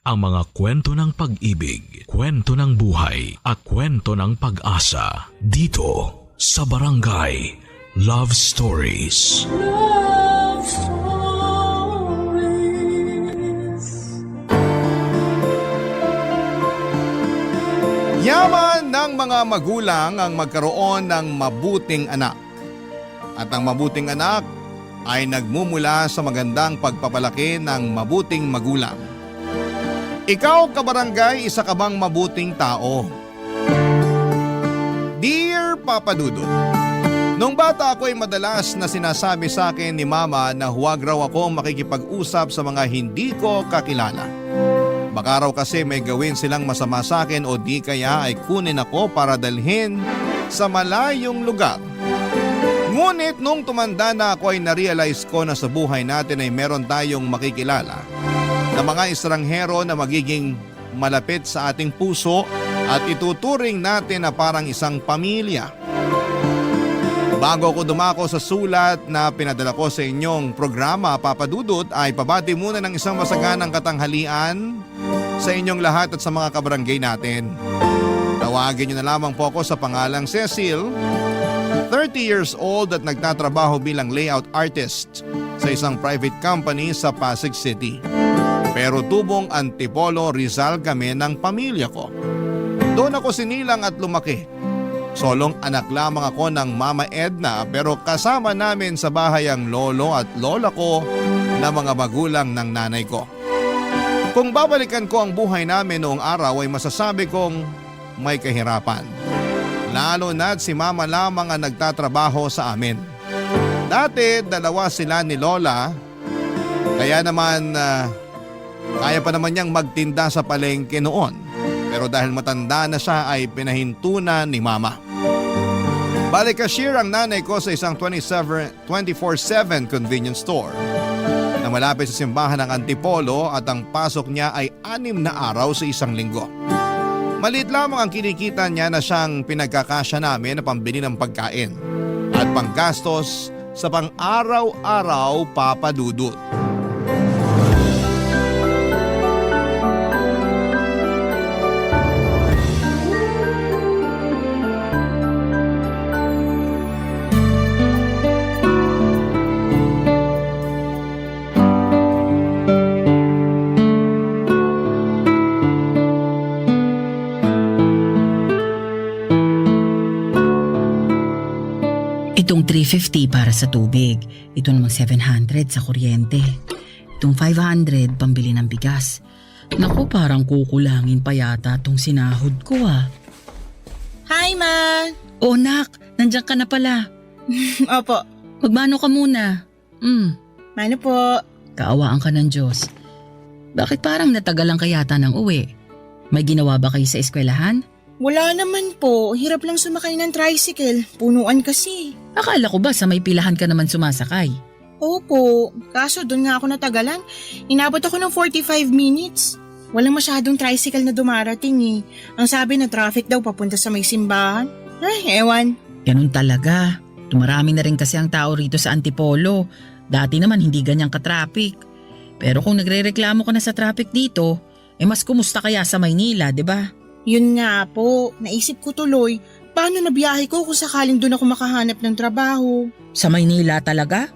ang mga kwento ng pag-ibig, kwento ng buhay at kwento ng pag-asa dito sa Barangay Love Stories. Love Stories. Yaman ng mga magulang ang magkaroon ng mabuting anak. At ang mabuting anak ay nagmumula sa magandang pagpapalaki ng mabuting magulang. Ikaw, kabarangay, isa ka bang mabuting tao? Dear Papa Dudut, nung bata ako ay madalas na sinasabi sa akin ni Mama na huwag raw ako makikipag-usap sa mga hindi ko kakilala. Baka raw kasi may gawin silang masama sa akin o di kaya ay kunin ako para dalhin sa malayong lugar. Ngunit nung tumanda na ako ay narealize ko na sa buhay natin ay meron tayong makikilala na mga estranghero na magiging malapit sa ating puso at ituturing natin na parang isang pamilya. Bago ako dumako sa sulat na pinadala ko sa inyong programa, Papa Dudut, ay pabati muna ng isang masaganang katanghalian sa inyong lahat at sa mga kabarangay natin. Tawagin niyo na lamang po ako sa pangalang Cecil, 30 years old at nagtatrabaho bilang layout artist sa isang private company sa Pasig City. Pero tubong Antipolo, Rizal kami ng pamilya ko. Doon ako sinilang at lumaki. Solong anak lamang ako ng Mama Edna pero kasama namin sa bahay ang lolo at lola ko na mga magulang ng nanay ko. Kung babalikan ko ang buhay namin noong araw ay masasabi kong may kahirapan. Lalo na't si Mama lamang ang nagtatrabaho sa amin. Dati dalawa sila ni Lola, kaya naman kaya pa naman niyang magtinda sa palengke noon. Pero dahil matanda na siya ay pinahintunan ni Mama. Bali cashier ang nanay ko sa isang 24/7 convenience store na malapit sa simbahan ng Antipolo at ang pasok niya ay 6 na araw sa isang linggo. Maliit lamang ang kinikita niya na siyang pinagkakasya namin na pambili ng pagkain at panggastos sa pang-araw-araw, Papa Dudut. Itong 350 para sa tubig, ito namang 700 sa kuryente. Itong 500 pambili ng bigas. Naku, parang kukulangin pa yata itong sinahod ko ah. Hi, Ma! Oh nak, nandiyan ka na pala. Opo. Magmano ka muna. Mano po? Kaawaan ka ng Diyos. Bakit parang natagalan ka yata ng uwi? May ginawa ba kayo sa eskwelahan? Wala naman po. Hirap lang sumakay ng tricycle. Punuan kasi. Akala ko ba sa may pilahan ka naman sumasakay? Opo. Kaso doon nga ako natagalan. Inabot ako ng 45 minutes. Walang masyadong tricycle na dumarating eh. Ang sabi na traffic daw papunta sa may simbahan. Ay, ewan. Ganun talaga. Tumarami na rin kasi ang tao rito sa Antipolo. Dati naman hindi ganyang ka-traffic. Pero kung nagrereklamo ka na sa traffic dito, mas kumusta kaya sa Maynila, 'di ba? Yun nga po. Naisip ko tuloy, paano nabiyahe ko kung sakaling doon ako makahanap ng trabaho? Sa Maynila talaga?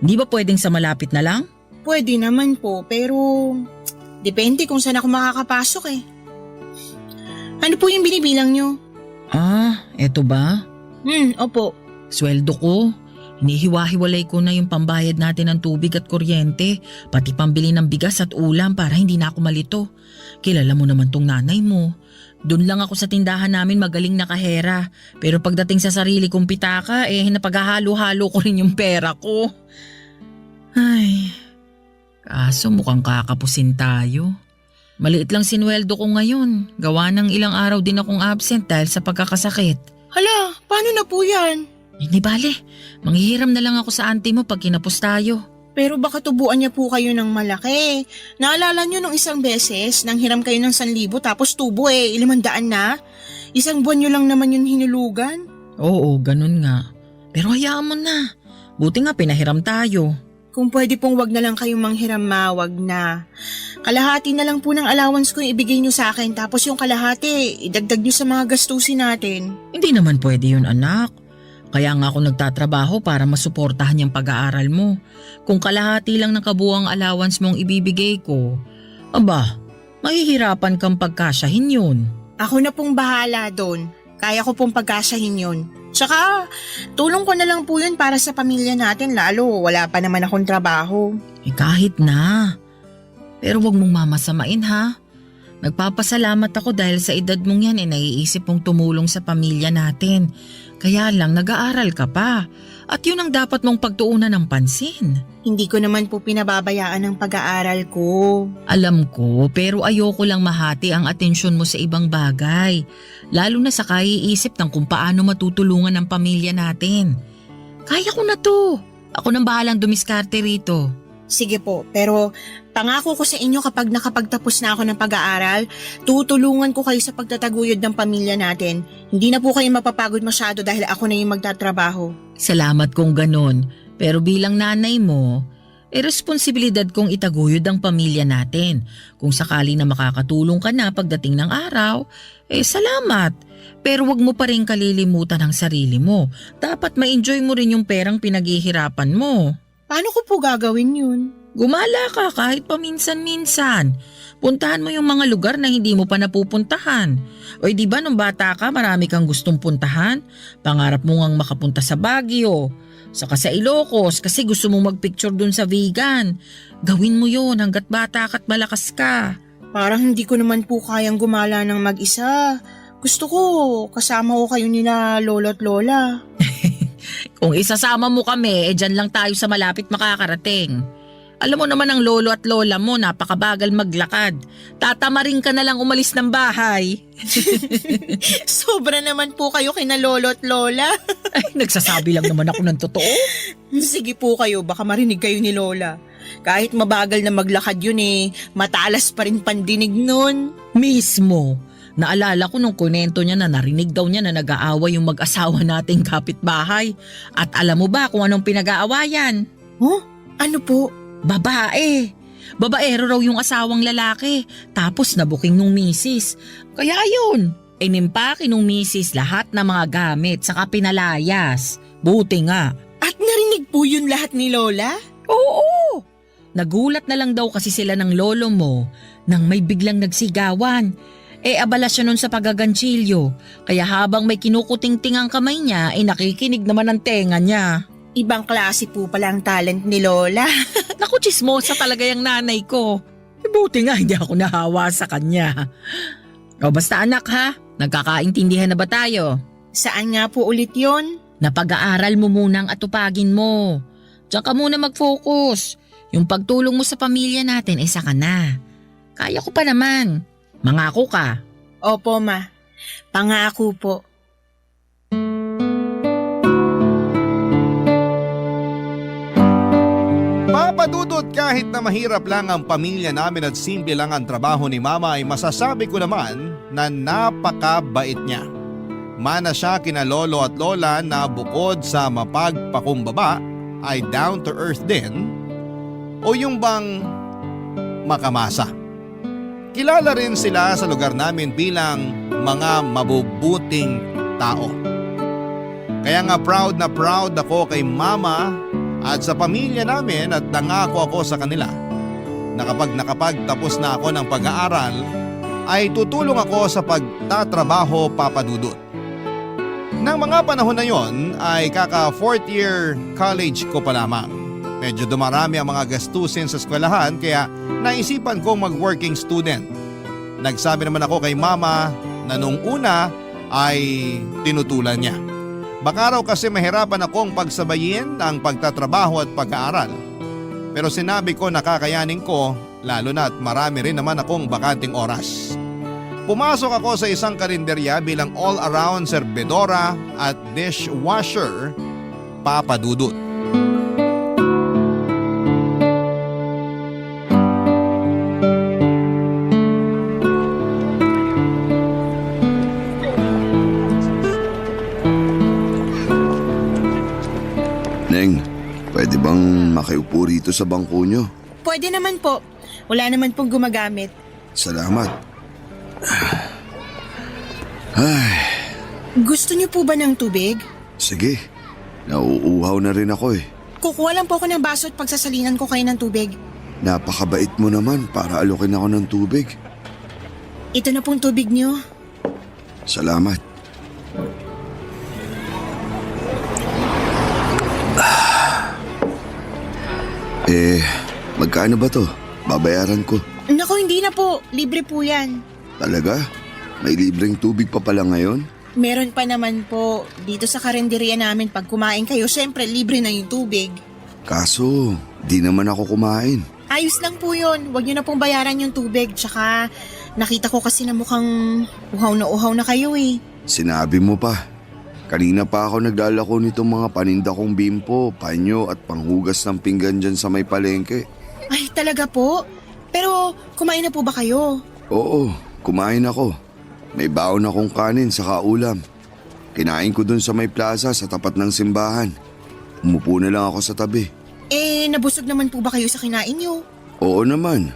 Hindi ba pwedeng sa malapit na lang? Pwede naman po, pero depende kung saan ako makakapasok eh. Ano po yung binibilang nyo? Eto ba? Opo. Sweldo ko. Hinihiwa-hiwalay ko na yung pambayad natin ng tubig at kuryente, pati pambili ng bigas at ulam para hindi na ako malito. Kilala mo naman tong nanay mo. Doon lang ako sa tindahan namin magaling na kahera. Pero pagdating sa sarili kong pitaka, napaghahalo-halo ko rin yung pera ko. Ay, kaso mukhang kakapusin tayo. Maliit lang sinweldo ko ngayon. Gawa ng ilang araw din akong absent dahil sa pagkakasakit. Hala, paano na po yan? Hindi bale, manghihiram na lang ako sa auntie mo pag kinapos tayo. Pero baka tubuan niya po kayo ng malaki. Naalala niyo nung isang beses, nang hiram kayo ng 1,000 tapos tubo 500 na? Isang buwan niyo lang naman yun hinulugan? Oo, ganun nga. Pero hayaan mo na. Buti nga pinahiram tayo. Kung pwede pong wag na lang kayong manghiram ma, wag na. Kalahati na lang po ng allowance ko yung ibigay nyo sa akin tapos yung kalahati, idagdag nyo sa mga gastusin natin. Hindi naman pwede yun, anak. Kaya nga ako nagtatrabaho para masuportahan yung pag-aaral mo. Kung kalahati lang ng kabuang allowance mong ibibigay ko, aba, mahihirapan kang pagkasyahin yun. Ako na pong bahala doon. Kaya ko pong pagkasyahin yun. Tsaka, tulong ko na lang po yun para sa pamilya natin lalo wala pa naman akong trabaho. Kahit na. Pero wag mong mamasamain ha. Nagpapasalamat ako dahil sa edad mong yan naiisip mong tumulong sa pamilya natin. Kaya lang nag-aaral ka pa. At yun ang dapat mong pagtuunan ng pansin. Hindi ko naman po pinababayaan ang pag-aaral ko. Alam ko, pero ayoko lang mahati ang atensyon mo sa ibang bagay. Lalo na sa kaiisip ng kung paano matutulungan ang pamilya natin. Kaya ko na to. Ako nang bahalang dumiskarte rito. Sige po, pero pangako ko sa inyo kapag nakapagtapos na ako ng pag-aaral, tutulungan ko kayo sa pagtataguyod ng pamilya natin. Hindi na po kayo mapapagod masyado dahil ako na yung magtatrabaho. Salamat kung ganon. Pero bilang nanay mo, responsibilidad kong itaguyod ang pamilya natin. Kung sakali na makakatulong ka na pagdating ng araw, salamat. Pero wag mo pa rin kalilimutan ang sarili mo. Dapat ma-enjoy mo rin yung perang pinaghihirapan mo. Paano ko po gagawin yun? Gumala ka kahit paminsan-minsan. Puntahan mo yung mga lugar na hindi mo pa napupuntahan. O di ba nung bata ka marami kang gustong puntahan? Pangarap mo ngang makapunta sa Baguio, saka sa Ilocos kasi gusto mong magpicture dun sa vegan. Gawin mo yun hanggat bata ka at malakas ka. Parang hindi ko naman po kayang gumala ng mag-isa. Gusto ko kasama ko kayo nila lolo at lola. Kung isasama mo kami, dyan lang tayo sa malapit makakarating. Alam mo naman ang lolo at lola mo, napakabagal maglakad. Tatamarin ka na lang umalis ng bahay. Sobra naman po kayo kina lolo at lola. Ay, nagsasabi lang naman ako ng totoo. Sige po kayo, baka marinig kayo ni lola. Kahit mabagal na maglakad yun matalas pa rin pandinig nun. Mismo. Naalala ko nung kunento niya na narinig daw niya na nag-aaway yung mag-asawa nating kapitbahay. At alam mo ba kung anong pinag-aawayan? Huh? Ano po? Babae. Babaero raw yung asawang lalaki. Tapos nabuking nung misis. Kaya yun. Inimpake nung misis lahat ng mga gamit saka pinalayas. Buti nga. At narinig po yun lahat ni lola? Oo. Nagulat na lang daw kasi sila ng lolo mo nang may biglang nagsigawan. Abala siya nun sa pagaganchilyo. Kaya habang may kinukuting-ting ang kamay niya, nakikinig naman ang tenga niya. Ibang klase po pala ang talent ni lola. Naku, chismosa talaga yung nanay ko. Buti nga hindi ako nahawa sa kanya. O basta anak ha, nagkakaintindihan na ba tayo? Saan nga po ulit yon? Napag-aaral mo munang atupagin mo. Diyan ka muna mag-focus. Yung pagtulong mo sa pamilya natin, saka na. Kaya ko pa naman. Mangako ka. Opo ma, pangako po. Papadudot kahit na mahirap lang ang pamilya namin at simple lang ang trabaho ni mama ay masasabi ko naman na napakabait niya. Mana siya kina lolo at lola na bukod sa mapagpakumbaba ay down to earth din o yung bang makamasa. Kilala rin sila sa lugar namin bilang mga mabubuting tao. Kaya nga proud na proud ako kay mama at sa pamilya namin at nangako ako sa kanila na kapag nakapagtapos na ako ng pag-aaral ay tutulong ako sa pagtatrabaho papadudot. Nang mga panahon na yon ay kaka 4th year college ko pa lamang. Medyo dumarami ang mga gastusin sa eskwelahan kaya naisipan kong mag-working student. Nagsabi naman ako kay mama na nung una ay tinutulan niya. Baka raw kasi mahirapan akong pagsabayin ang pagtatrabaho at pag-aaral. Pero sinabi ko na kakayanin ko lalo na at marami rin naman akong bakanting oras. Pumasok ako sa isang karinderya bilang all-around serbedora at dishwasher papadudot. Neng, pwede bang makiupo rito sa bangko nyo? Pwede naman po. Wala naman pong gumagamit. Salamat. Ay, Gusto niyo po ba ng tubig? sige. Nauuhaw na rin ako eh. Kukuha lang po ako ng baso at pagsasalinan ko kayo ng tubig. Napakabait mo naman para alokin ako ng tubig. Ito na pong tubig niyo. Salamat. Magkano ba to? Babayaran ko. Naku, hindi na po. Libre po yan. Talaga? May libreng tubig pa pala ngayon? Meron pa naman po. Dito sa karinderya namin, pag kumain kayo, syempre libre na yung tubig. Kaso, di naman ako kumain. Ayos lang po yun. Huwag niyo na pong bayaran yung tubig. Tsaka, nakita ko kasi na mukhang uhaw na kayo eh. Sinabi mo pa. Kanina pa ako naglalako nitong mga paninda kong bimpo, panyo at panghugas ng pinggan dyan sa may palengke. Ay, talaga po? Pero, kumain na po ba kayo? Oo, kumain ako. May baon akong kanin sa kaulam. Kinain ko dun sa may plaza sa tapat ng simbahan. Umupo na lang ako sa tabi. Nabusog naman po ba kayo sa kinain niyo? Oo naman.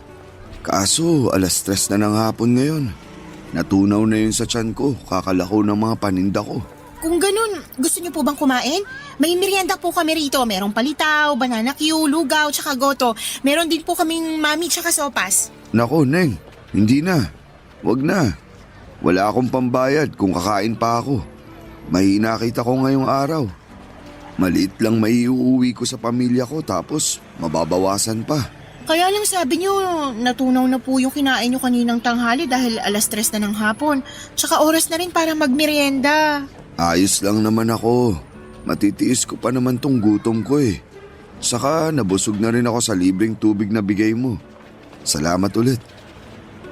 Kaso, 3:00 na ng hapon ngayon. Natunaw na yun sa tiyan ko, kakalako ng mga paninda ko. Kung ganun, gusto niyo po bang kumain? May merienda po kami rito. Merong palitaw, banana Q, lugaw, tsaka goto. Meron din po kaming mami tsaka sopas. Nako, Neng, hindi na. Wag na. Wala akong pambayad kung kakain pa ako. Mahina kita ko ngayong araw. Maliit lang maiuwi ko sa pamilya ko tapos mababawasan pa. Kaya lang sabi niyo, natunaw na po yung kinain niyo kaninang tanghali dahil 3:00 na ng hapon. Tsaka oras na rin para magmerienda. Ayos lang naman ako. Matitiis ko pa naman tong gutom ko eh. Saka nabusog na rin ako sa libreng tubig na bigay mo. Salamat ulit.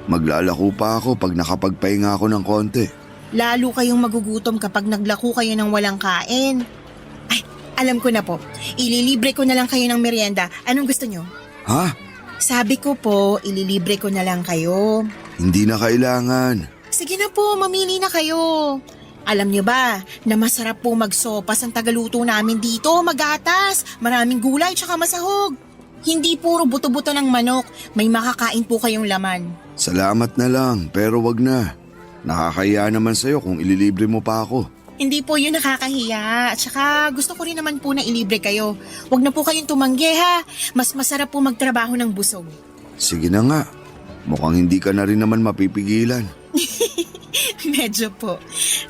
Maglalako pa ako pag nakapagpahinga ako ng konti. Lalo kayong magugutom kapag naglako kayo ng walang kain. Ay, alam ko na po. Ililibre ko na lang kayo ng merienda. Anong gusto niyo? Ha? Sabi ko po, ililibre ko na lang kayo. Hindi na kailangan. Sige na po, mamili na kayo. Alam niyo ba na masarap po magsopas ang tagaluto namin dito, magatas, maraming gulay tsaka masahog. Hindi puro buto-buto ng manok, may makakain po kayong laman. Salamat na lang, pero wag na. Nakakahiya naman sa'yo kung ililibre mo pa ako. Hindi po yun nakakahiya. At saka gusto ko rin naman po na ilibre kayo. Huwag na po kayong tumanggi ha. Mas masarap po magtrabaho ng busog. Sige na nga. Mukhang hindi ka na rin naman mapipigilan. Medyo po.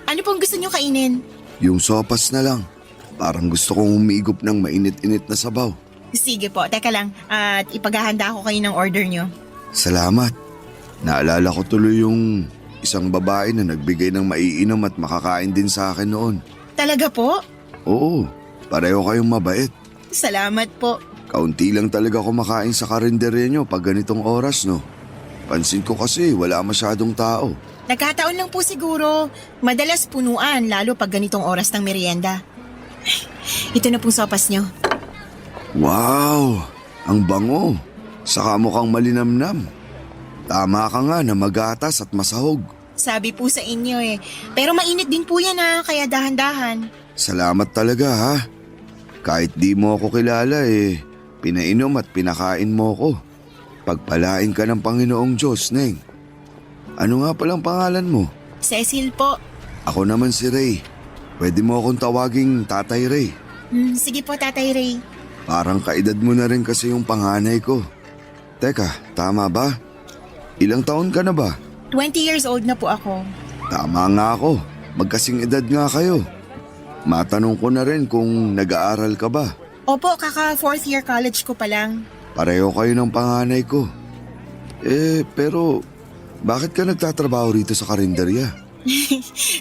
Ano pong gusto nyo kainin? Yung sopas na lang. Parang gusto kong umigop ng mainit-init na sabaw. Sige po, teka lang. At ipaghahanda ko kayo ng order nyo. Salamat. Naalala ko tuloy yung isang babae na nagbigay ng maiinom at makakain din sa akin noon. Talaga po? Oo, pareho kayong mabait. Salamat po. Kaunti lang talaga kumakain sa karinderya nyo pag ganitong oras, no? Pansin ko kasi wala masyadong tao. Nagkataon lang po siguro. Madalas punuan, lalo pag ganitong oras ng merienda. Ito na pong sopas nyo. Wow! Ang bango! Saka mukhang malinamnam. Tama ka nga na magatas at masahog. Sabi po sa inyo eh. Pero mainit din po yan ha, kaya dahan-dahan. Salamat talaga ha. Kahit di mo ako kilala pinainom at pinakain mo ko. Pagpalain ka ng Panginoong Diyos, Neng. Ano nga palang pangalan mo? Cecil po. Ako naman si Ray. Pwede mo akong tawaging Tatay Ray. Sige po, Tatay Ray. Parang kaedad mo na rin kasi yung panganay ko. Teka, tama ba? Ilang taon ka na ba? 20 years old na po ako. Tama nga ako. Magkasing edad nga kayo. Matanong ko na rin kung nag-aaral ka ba. Opo, kaka 4th year college ko pa lang. Pareho kayo ng panganay ko. Pero bakit ka nagtatrabaho rito sa karinderya?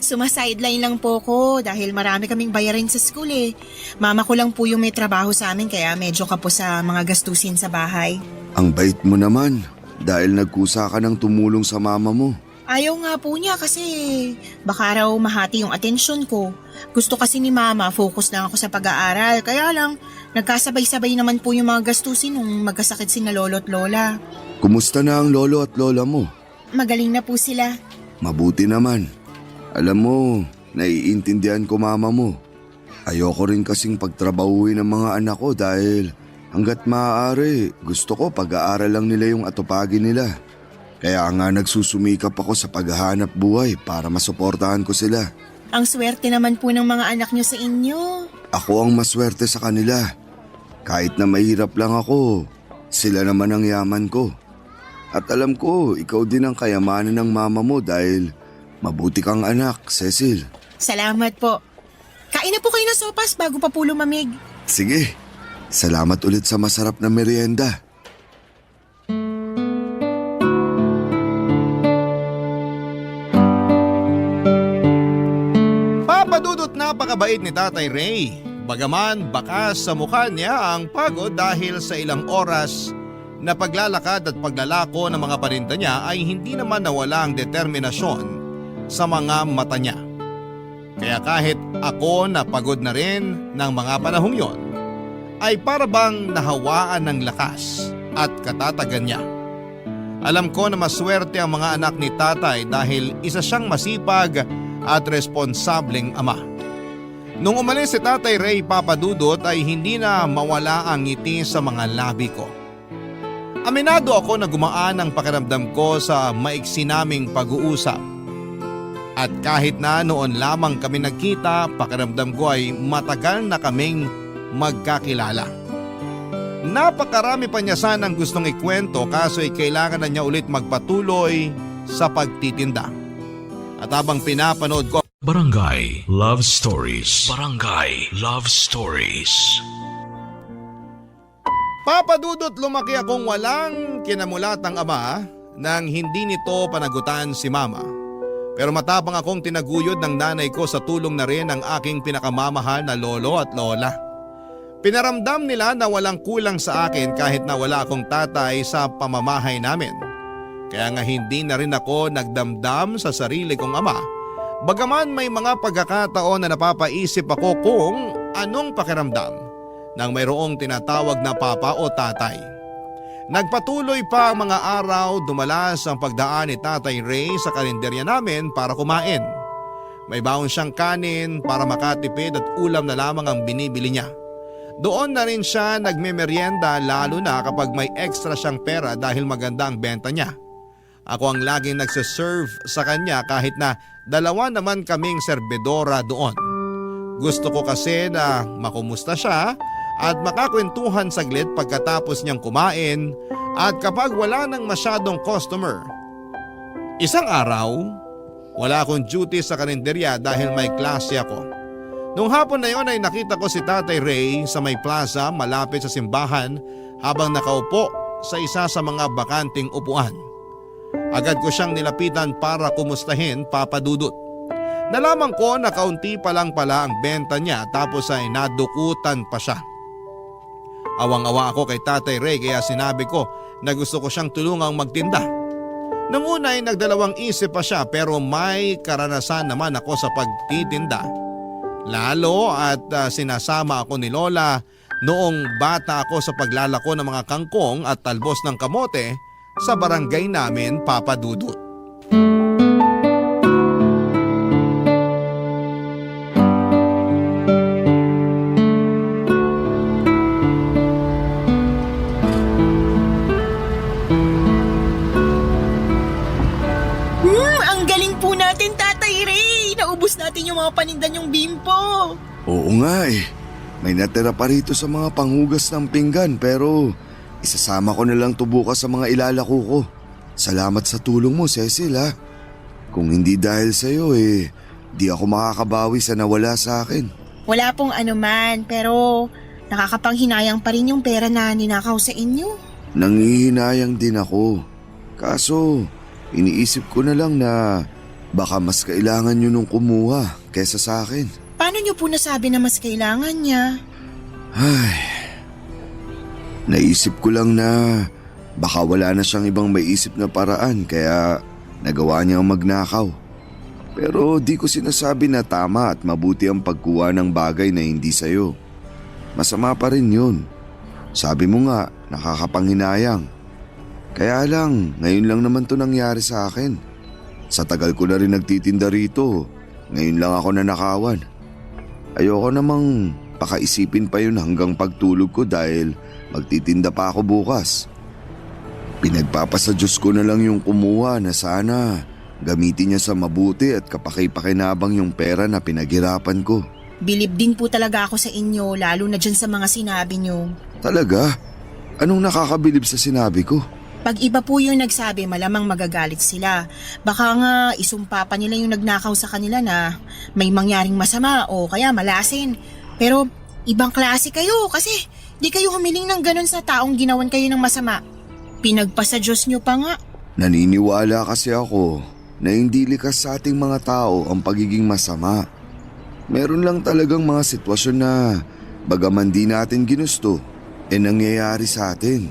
Sumasideline lang po ko dahil marami kaming bayarin sa school eh. Mama ko lang po yung may trabaho sa amin kaya medyo kapo sa mga gastusin sa bahay. Ang bait mo naman dahil nagkusa ka ng tumulong sa mama mo. Ayaw nga po niya kasi baka raw mahati yung atensyon ko. Gusto kasi ni mama focus lang ako sa pag-aaral kaya lang nagkasabay-sabay naman po yung mga gastusin nung magkasakit sina lolo at lola. Kumusta na ang lolo at lola mo? Magaling na po sila. Mabuti naman. Alam mo, naiintindihan ko mama mo. Ayoko rin kasing pagtrabahuin ng mga anak ko dahil Hanggat maaari, gusto ko pag-aaral lang nila yung atupagin nila. Kaya nga nagsusumikap ako sa paghahanap buhay para masuportahan ko sila. Ang swerte naman po ng mga anak niyo sa inyo. Ako ang maswerte sa kanila. Kahit na mahirap lang ako, sila naman ang yaman ko. At alam ko, ikaw din ang kayamanan ng mama mo dahil mabuti kang anak, Cecil. Salamat po. Kain na po kayo ng sopas bago pa po lumamig. Sige, salamat ulit sa masarap na merienda. Papadudot napakabait ni Tatay Ray. Bagaman bakas sa mukha niya ang pagod dahil sa ilang oras na paglalakad at paglalako ng mga paninda niya ay hindi naman nawala ang determinasyon sa mga mata niya. Kaya kahit ako na pagod na rin ng mga panahong yon, ay para bang nahawaan ng lakas at katatagan niya. Alam ko na maswerte ang mga anak ni Tatay dahil isa siyang masipag at responsableng ama. Nung umalis si Tatay Ray, Papadudot, ay hindi na mawala ang ngiti sa mga labi ko. Aminado ako na gumaan ang pakiramdam ko sa maiksi naming pag-uusap. At kahit na noon lamang kami nagkita, pakiramdam ko ay matagal na kaming magkakilala. Napakarami pa niya sanang gustong ikwento kaso ay kailangan na niya ulit magpatuloy sa pagtitinda. At habang pinapanood ko Barangay Love Stories. Barangay Love Stories. Papadudot, lumaki akong walang kinamulatang ama nang hindi nito panagutan si mama. Pero matapang akong tinaguyod ng nanay ko sa tulong na rin ng aking pinakamamahal na lolo at lola. Pinaramdam nila na walang kulang sa akin kahit na wala akong tatay sa pamamahay namin. Kaya nga hindi na rin ako nagdamdam sa sarili kong ama. Bagaman may mga pagkakataon na napapaisip ako kung anong pakiramdam nang mayroong tinatawag na papa o tatay. Nagpatuloy pa ang mga araw, dumalas ang pagdaan ni Tatay Ray sa kalendarya namin para kumain. May baon siyang kanin para makatipid at ulam na lamang ang binibili niya. Doon na rin siya nagmemeryenda lalo na kapag may extra siyang pera dahil maganda ang benta niya. Ako ang laging nagsiserve sa kanya kahit na dalawa naman kaming serbedora doon. Gusto ko kasi na makumusta siya at makakwentuhan saglit pagkatapos niyang kumain at kapag wala nang masyadong customer. Isang araw, wala akong duty sa kalenderya dahil may klase ako. Nung hapon na yon ay nakita ko si Tatay Ray sa may plaza malapit sa simbahan habang nakaupo sa isa sa mga bakanting upuan. Agad ko siyang nilapitan para kumustahin, Papadudot. Nalaman ko na kaunti pa lang pala ang benta niya tapos ay nadukutan pa siya. Awang-awa ako kay Tatay Ray kaya sinabi ko na gusto ko siyang tulungang magtinda. Nang una ay nagdalawang isip pa siya pero may karanasan naman ako sa pagtitinda. Lalo at sinasama ako ni Lola noong bata ako sa paglalako ng mga kangkong at talbos ng kamote sa barangay namin, Papadudot. Ang galing po natin, Tatay Ray. Naubos natin yung mga paninda niyong bimpo. Oo nga eh. May natira pa rito sa mga panghugas ng pinggan pero isasama ko na lang to bukas sa mga ilalako ko. Salamat sa tulong mo, Cecil ha. Kung hindi dahil sa'yo di ako makakabawi sa nawala sa akin. Wala pong anuman, pero nakakapanghinayang pa rin yung pera na ninakaw sa inyo. Nangihinayang din ako. Kaso, iniisip ko na lang na baka mas kailangan nyo nung kumuha kesa sa akin. Paano niyo po nasabi na mas kailangan niya? Ay, naisip ko lang na baka wala na siyang ibang maisip na paraan kaya nagawa niyang magnakaw. Pero di ko sinasabi na tama at mabuti ang pagkuha ng bagay na hindi sayo. Masama pa rin yun. Sabi mo nga, nakakapanghinayang. Kaya lang, ngayon lang naman to nangyari sa akin. Sa tagal ko na rin nagtitinda rito, ngayon lang ako nanakawan. Ayoko namang pakaisipin pa yun hanggang pagtulog ko dahil magtitinda pa ako bukas. Pinagpapasa Diyos ko na lang yung kumuha na sana gamitin niya sa mabuti at kapaki-pakinabang yung pera na pinaghirapan ko. Bilib din po talaga ako sa inyo, lalo na dyan sa mga sinabi nyo. Talaga? Anong nakakabilib sa sinabi ko? Pag iba po yung nagsabi, malamang magagalit sila. Baka nga isumpa pa nila yung nagnakaw sa kanila na may mangyaring masama o kaya malasin. Pero ibang klase kayo kasi di kayo humiling ng ganun sa taong ginawan kayo ng masama. Pinagpasa Diyos nyo pa nga. Naniniwala kasi ako na hindi likas sa ating mga tao ang pagiging masama. Meron lang talagang mga sitwasyon na bagaman di natin ginusto, nangyayari sa atin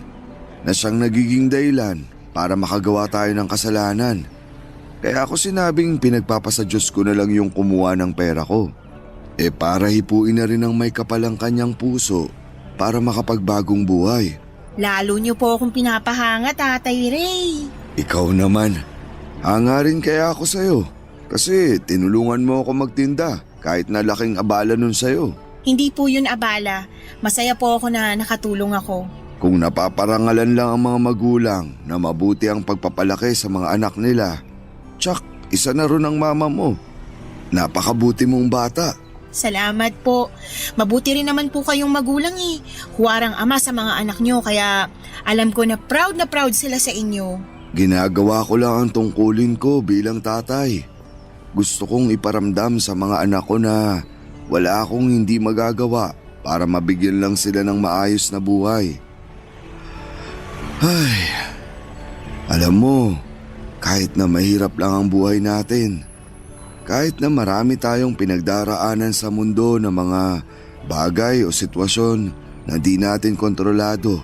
na siyang nagiging dahilan para makagawa tayo ng kasalanan. Kaya ako sinabing pinagpapasa Diyos ko na lang yung kumuha ng pera ko. Para hipuin na rin ang may kapalang kanyang puso para makapagbagong buhay. Lalo nyo po akong pinapahanga, Tatay Ray. Ikaw naman, hanga rin kaya ako sa'yo. Kasi tinulungan mo ako magtinda kahit na laking abala nun sa'yo. Hindi po yun abala. Masaya po ako na nakatulong ako. Kung napaparangalan lang ang mga magulang na mabuti ang pagpapalaki sa mga anak nila, tsak, isa na rin ang mama mo. Napakabuti mong bata. Salamat po. Mabuti rin naman po kayong magulang eh. Huwarang ama sa mga anak nyo kaya alam ko na proud sila sa inyo. Ginagawa ko lang ang tungkulin ko bilang tatay. Gusto kong iparamdam sa mga anak ko na wala akong hindi magagawa para mabigyan lang sila ng maayos na buhay. Ay, alam mo, kahit na mahirap lang ang buhay natin, kahit na marami tayong pinagdaraanan sa mundo ng mga bagay o sitwasyon na di natin kontrolado,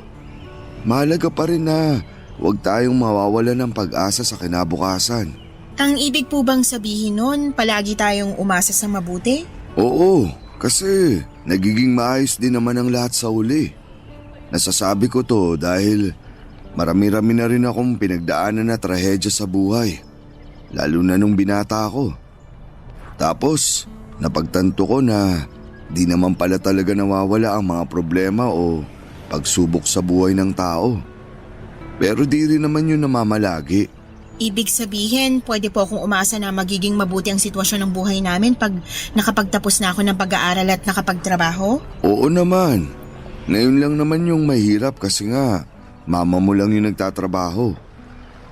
mahalaga pa rin na huwag tayong mawawalan ng pag-asa sa kinabukasan. Ang ibig po bang sabihin nun, palagi tayong umasa sa mabuti? Oo, kasi nagiging maayos din naman ang lahat sa uli. Nasasabi ko to dahil marami-rami na rin akong pinagdaanan na trahedya sa buhay, lalo na nung binata ako. Tapos, napagtanto ko na di naman pala talaga nawawala ang mga problema o pagsubok sa buhay ng tao. Pero di rin naman yun namamalagi. Ibig sabihin, pwede po akong umasa na magiging mabuti ang sitwasyon ng buhay namin pag nakapagtapos na ako ng pag-aaral at nakapagtrabaho? Oo naman. Ngayon lang naman yung mahirap kasi nga mama mo lang yung nagtatrabaho.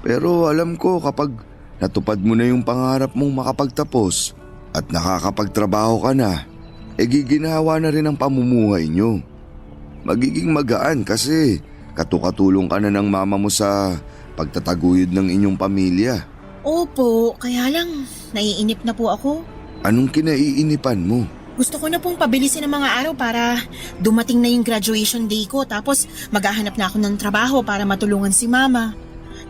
Pero alam ko kapag natupad mo na yung pangarap mong makapagtapos at nakakapagtrabaho ka na, giginhawa na rin ang pamumuhay nyo. Magiging magaan kasi katukatulong ka na ng mama mo sa pagtataguyod ng inyong pamilya. Opo, kaya lang, naiinip na po ako. Anong kinaiinipan mo? Gusto ko na pong pabilisin ang mga araw para dumating na yung graduation day ko tapos maghahanap na ako ng trabaho para matulungan si mama.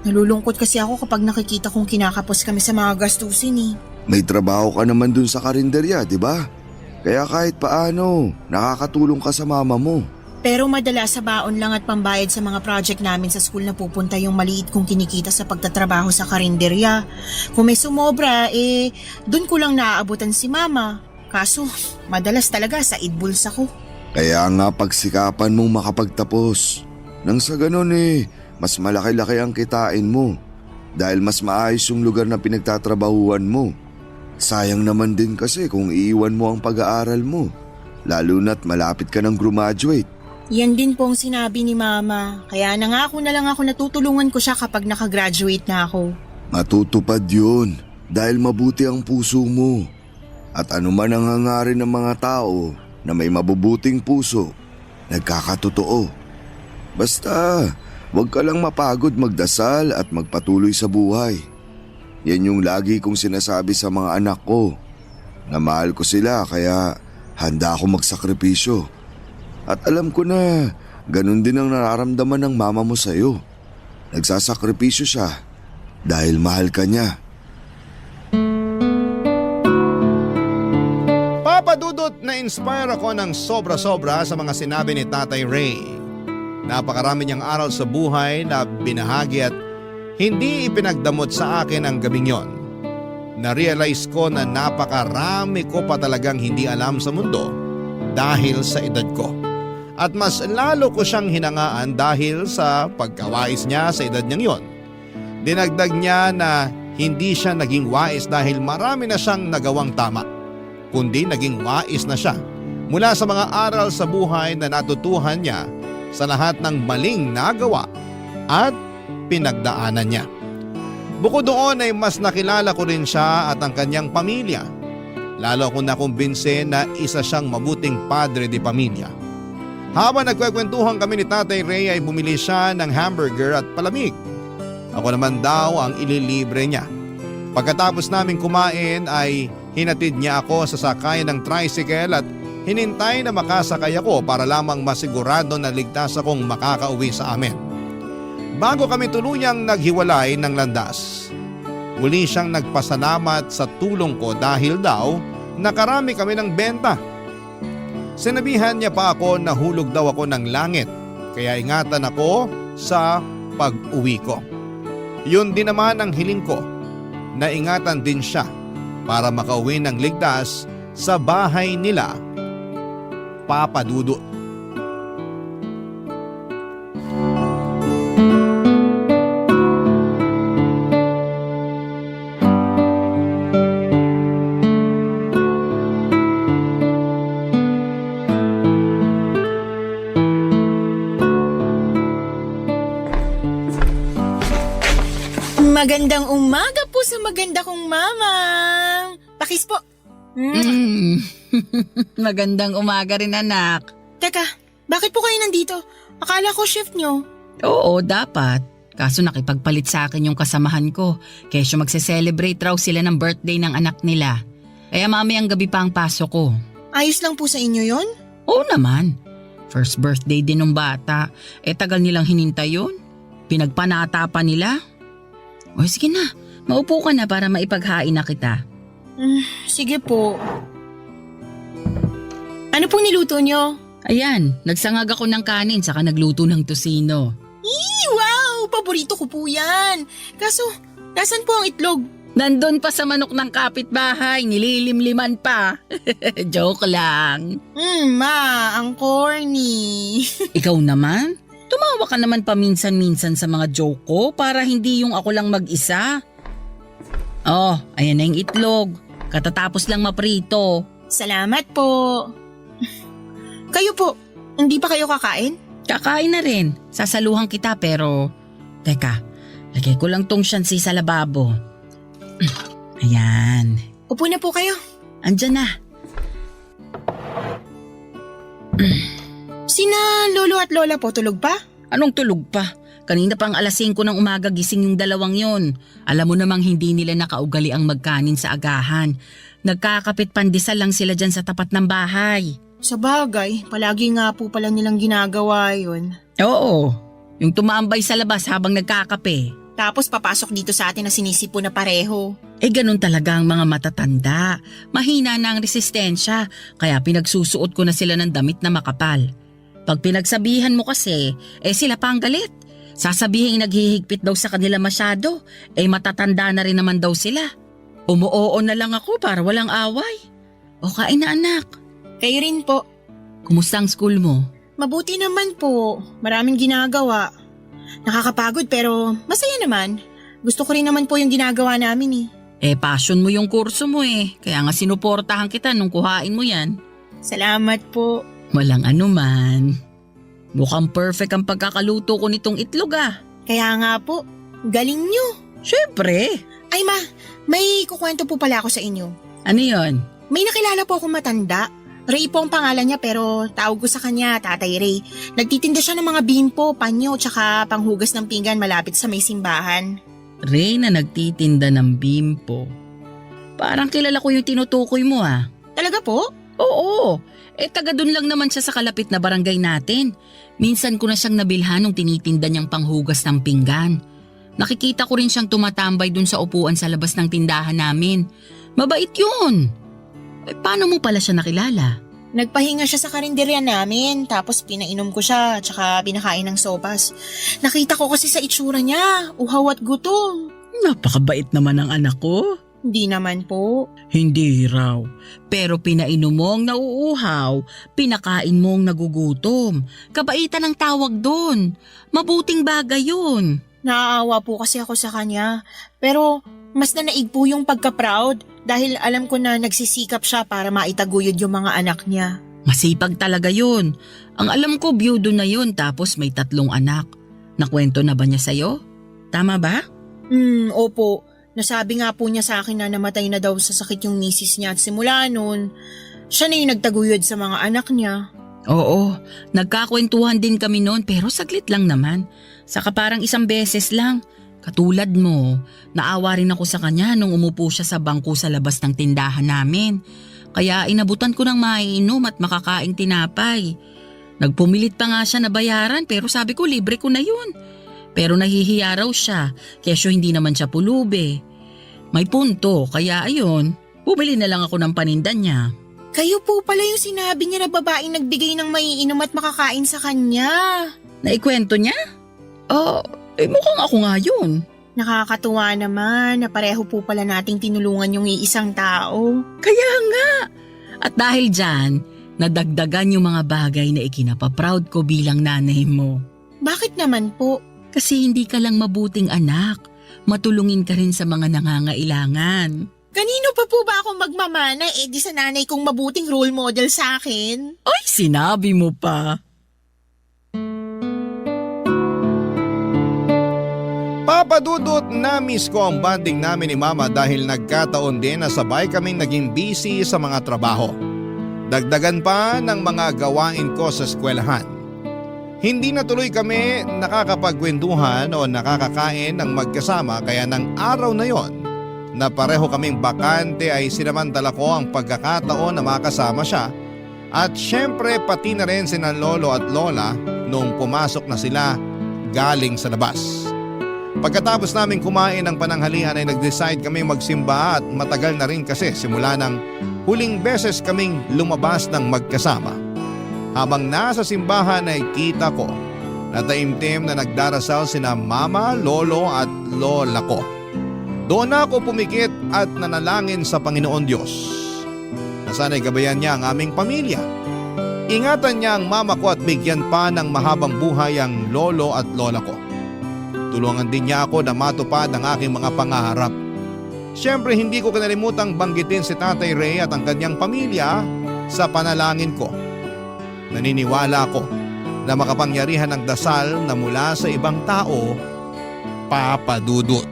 Nalulungkot kasi ako kapag nakikita kong kinakapos kami sa mga gastusin eh. May trabaho ka naman dun sa karinderya, di ba? Kaya kahit paano, nakakatulong ka sa mama mo. Pero madalas sa baon lang at pambayad sa mga project namin sa school na pupunta yung maliit kong kinikita sa pagtatrabaho sa karinderya. Kung may sumobra, dun ko lang naaabutan si mama. Kaso, madalas talaga sa idbuls ako. Kaya nga pagsikapan mong makapagtapos. Nang sa ganun mas malaki-laki ang kitain mo. Dahil mas maayos yung lugar na pinagtatrabahuan mo. Sayang naman din kasi kung iiwan mo ang pag-aaral mo. Lalo na't malapit ka ng graduate. Yan din pong sinabi ni mama. Kaya nangako na lang ako na tutulungan ko siya kapag nakagraduate na ako. Matutupad yun dahil mabuti ang puso mo. At anuman ang hangarin ng mga tao na may mabubuting puso, nagkakatotoo. Basta, huwag ka lang mapagod magdasal at magpatuloy sa buhay. Yan yung lagi kong sinasabi sa mga anak ko. Na mahal ko sila kaya handa ako magsakripisyo. At alam ko na ganun din ang nararamdaman ng mama mo sa'yo. Nagsasakripisyo siya dahil mahal ka niya. Papa Dudut, na-inspire ako ng sobra-sobra sa mga sinabi ni Tatay Ray. Napakarami niyang aral sa buhay na binahagi at hindi ipinagdamot sa akin ang gabing yon. Na-realize ko na napakarami ko pa talagang hindi alam sa mundo dahil sa edad ko. At mas lalo ko siyang hinangaan dahil sa pagkawais niya sa edad niyang yon. Dinagdag niya na hindi siya naging wais dahil marami na siyang nagawang tama, kundi naging wais na siya mula sa mga aral sa buhay na natutuhan niya sa lahat ng maling nagawa at pinagdaanan niya. Bukod doon ay mas nakilala ko rin siya at ang kanyang pamilya. Lalo akong nakumbinse na isa siyang mabuting padre de pamilya. Habang nagkwekwentuhan kami ni Tatay Ray ay bumili siya ng hamburger at palamig. Ako naman daw ang ililibre niya. Pagkatapos namin kumain ay hinatid niya ako sa sakayan ng tricycle at hinintay na makasakay ako para lamang masigurado na ligtas akong makakauwi sa amin. Bago kami tuluyang naghiwalay ng landas, muli siyang nagpasalamat sa tulong ko dahil daw nakarami kami ng benta. Sinabihan niya pa ako na hulog daw ako ng langit, kaya ingatan ako sa pag-uwi ko. Yun din naman ang hiling ko, na ingatan din siya para makauwi ng ligtas sa bahay nila, Papa Dudut. Magandang umaga po sa maganda kong mama. Pakis po. Magandang umaga rin, anak. Teka, bakit po kayo nandito? Akala ko shift nyo. Oo, dapat. Kaso nakipagpalit sa akin yung kasamahan ko. Kesyo magse-celebrate raw sila ng birthday ng anak nila. Kaya mamayang gabi pa ang pasok ko. Ayos lang po sa inyo yon? Oo naman. First birthday din ng bata. Tagal nilang hinintay yun. Pinagpanata pa nila. O sige na, maupo ka na para maipaghain na kita. Sige po. Ano pong niluto nyo? Ayan, nagsangag ako ng kanin saka nagluto ng tosino. Wow! Paborito ko po yan. Kaso, nasan po ang itlog? Nandun pa sa manok ng kapitbahay, nililimliman pa. Joke lang. Ma, ang corny. Ikaw naman? Tumawa ka naman paminsan-minsan sa mga joke ko para hindi yung ako lang mag-isa. Oh, ayan na yung itlog. Katatapos lang maprito. Salamat po. Kayo po, hindi pa kayo kakain? Kakain na rin. Sasaluhan kita pero… Teka, lagay ko lang tong shansi sa lababo. Ayan. Upo na po kayo. Andyan na. Sina lolo at lola po, tulog pa? Anong tulog pa? Kanina pang alas 5 ng umaga gising yung dalawang yon. Alam mo namang hindi nila nakaugali ang magkanin sa agahan. Nagkakapit pandesal lang sila dyan sa tapat ng bahay. Sa bagay, palagi nga po pala nilang ginagawa yun. Oo, yung tumambay sa labas habang nagkakape. Tapos papasok dito sa atin na sinisipo na pareho. Ganun talaga ang mga matatanda. Mahina na ang resistensya, kaya pinagsusuot ko na sila ng damit na makapal. Pag pinagsabihan mo kasi, sila pa ang galit. Sasabihin naghihigpit daw sa kanila masyado, matatanda na rin naman daw sila. Umuoo na lang ako para walang away. O kain na anak. Kayo rin po. Kumusta ang school mo? Mabuti naman po. Maraming ginagawa. Nakakapagod pero masaya naman. Gusto ko rin naman po yung ginagawa namin . Passion mo yung kurso mo . Kaya nga sinuportahan kita nung kuhain mo yan. Salamat po. Walang anuman. Mukhang perfect ang pagkakaluto ko nitong itlog . Kaya nga po, galing nyo. Syempre. Ay ma, may kukwento po pala ako sa inyo. Ano yon? May nakilala po akong matanda. Ray po ang pangalan niya pero tawag ko sa kanya Tatay Ray. Nagtitinda siya ng mga bimpo, panyo, tsaka panghugas ng pinggan malapit sa may simbahan. Ray na nagtitinda ng bimpo. Parang kilala ko yung tinutukoy mo . Talaga po? Oo. Taga dun lang naman siya sa kalapit na barangay natin. Minsan ko na siyang nabilhan nung tinitinda niyang panghugas ng pinggan. Nakikita ko rin siyang tumatambay dun sa upuan sa labas ng tindahan namin. Mabait yun. Paano mo pala siya nakilala? Nagpahinga siya sa karinderya namin tapos pinainom ko siya tsaka pinakain ng sopas. Nakita ko kasi sa itsura niya, uhaw at gutom. Napakabait naman ang anak ko. Hindi naman po. Hindi raw. Pero pinainom mong nauuhaw, pinakain mong nagugutom. Kabaitan ang tawag doon. Mabuting bagay yun. Naaawa po kasi ako sa kanya. Pero mas nanaig po yung pagka-proud dahil alam ko na nagsisikap siya para maitaguyod yung mga anak niya. Masipag talaga yun. Ang alam ko, byudo na yun tapos may 3 anak. Nakwento na ba niya sa'yo? Tama ba? Opo. Nasabi nga po niya sa akin na namatay na daw sa sakit yung misis niya at simula noon, siya na yung nagtaguyod sa mga anak niya. Oo, nagkakwentuhan din kami noon pero saglit lang naman. Saka parang 1 beses lang. Katulad mo, naawa rin ako sa kanya nung umupo siya sa bangko sa labas ng tindahan namin. Kaya inabutan ko ng maiinom at makakaing tinapay. Nagpumilit pa nga siya na bayaran pero sabi ko libre ko na yun. Pero nahihiya raw siya, kesyo hindi naman siya pulubi. May punto, kaya ayun, bumili na lang ako ng paninda niya. Kayo po pala yung sinabi niya na babaeng nagbigay ng maiinom at makakain sa kanya. Naikwento niya? Mukhang ako nga yun. Nakakatuwa naman na pareho po pala nating tinulungan yung iisang tao. Kaya nga. At dahil dyan, nadagdagan yung mga bagay na ikinapaproud ko bilang nanay mo. Bakit naman po? Kasi hindi ka lang mabuting anak. Matulungin ka rin sa mga nangangailangan. Kanino pa po ba ako magmamana di sa nanay kong mabuting role model sa akin? Ay, sinabi mo pa. Papa Dudut, na-miss ko ang bonding namin ni Mama dahil nagkataon din na sabay kaming naging busy sa mga trabaho. Dagdagan pa ng mga gawain ko sa eskwelahan. Hindi na tuloy kami nakakapagkwentuhan o nakakakain ng magkasama kaya ng araw na yon na pareho kaming bakante ay sinamantala ko ang pagkakataon na makasama siya at syempre pati na rin sina lolo at lola nung pumasok na sila galing sa labas. Pagkatapos namin kumain ng pananghalian ay nag-decide kami magsimba at matagal na rin kasi simula ng huling beses kaming lumabas ng magkasama. Habang nasa simbahan ay kita ko na taimtim na nagdarasal sina mama, lolo at lola ko. Doon ako pumikit at nanalangin sa Panginoon Diyos na sana'y gabayan niya ang aming pamilya. Ingatan niya ang mama ko at bigyan pa ng mahabang buhay ang lolo at lola ko. Tulungan din niya ako na matupad ang aking mga pangarap. Siyempre hindi ko kinalimutang banggitin si Tatay Ray at ang kanyang pamilya sa panalangin ko. Naniniwala ako na makapangyarihan ang dasal na mula sa ibang tao, Papa Dudut.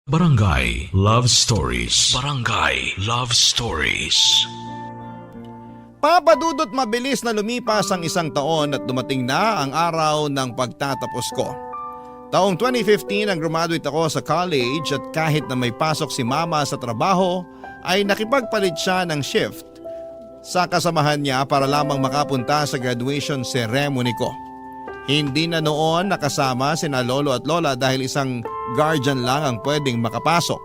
Barangay Love Stories. Barangay Love Stories. Papa Dudut, mabilis na lumipas ang 1 taon at dumating na ang araw ng pagtatapos ko. Taong 2015 ang graduate ako sa college at kahit na may pasok si Mama sa trabaho ay nakipagpalit siya ng shift sa kasamahan niya para lamang makapunta sa graduation ceremony ko. Hindi na noon nakasama sina lolo at lola dahil isang guardian lang ang pwedeng makapasok.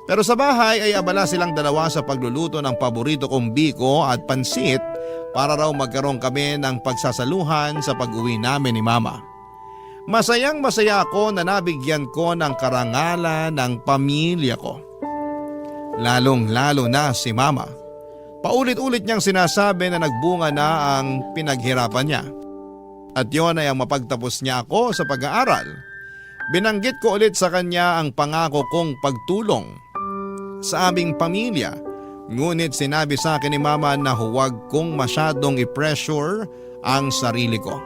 Pero sa bahay ay abala silang dalawa sa pagluluto ng paborito kong biko at pansit para raw magkaroon kami ng pagsasaluhan sa pag-uwi namin ni Mama. Masayang masaya ako na nabigyan ko ng karangalan ng pamilya ko. Lalong lalo na si Mama. Paulit-ulit niyang sinasabi na nagbunga na ang pinaghirapan niya. At yon ay ang mapagtapos niya ako sa pag-aaral. Binanggit ko ulit sa kanya ang pangako kong pagtulong sa aming pamilya. Ngunit sinabi sa akin ni Mama na huwag kong masyadong i-pressure ang sarili ko.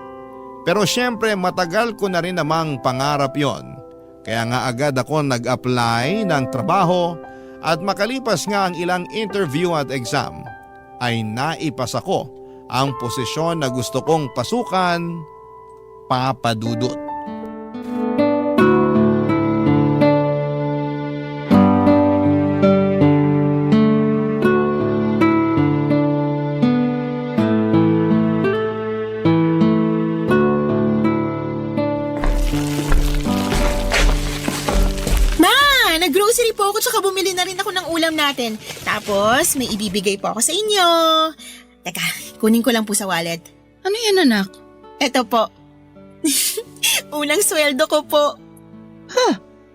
Pero syempre matagal ko na rin namang pangarap yon. Kaya nga agad ako nag-apply ng trabaho at makalipas nga ang ilang interview at exam ay naipasa ko ang posisyon na gusto kong pasukan, Papa Dudut. Nag-grocery po ako tsaka bumili na rin ako ng ulam natin. Tapos may ibibigay po ako sa inyo. Teka, kunin ko lang po sa wallet. Ano yan, anak? Eto po. Unang sweldo ko po.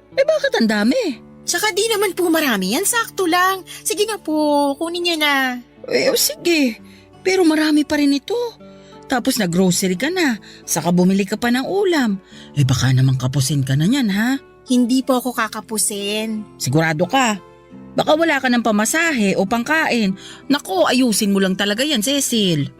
Bakit ang dami? Tsaka di naman po marami yan, sakto lang. Sige na po, kunin niyo na. O sige, pero marami pa rin ito. Tapos nag-grocery ka na, saka bumili ka pa ng ulam. Baka naman kapusin ka na yan, ha? Hindi po ako kakapusin. Sigurado ka? Baka wala ka ng pamasahe o pangkain. Nako, ayusin mo lang talaga yan, Cecil.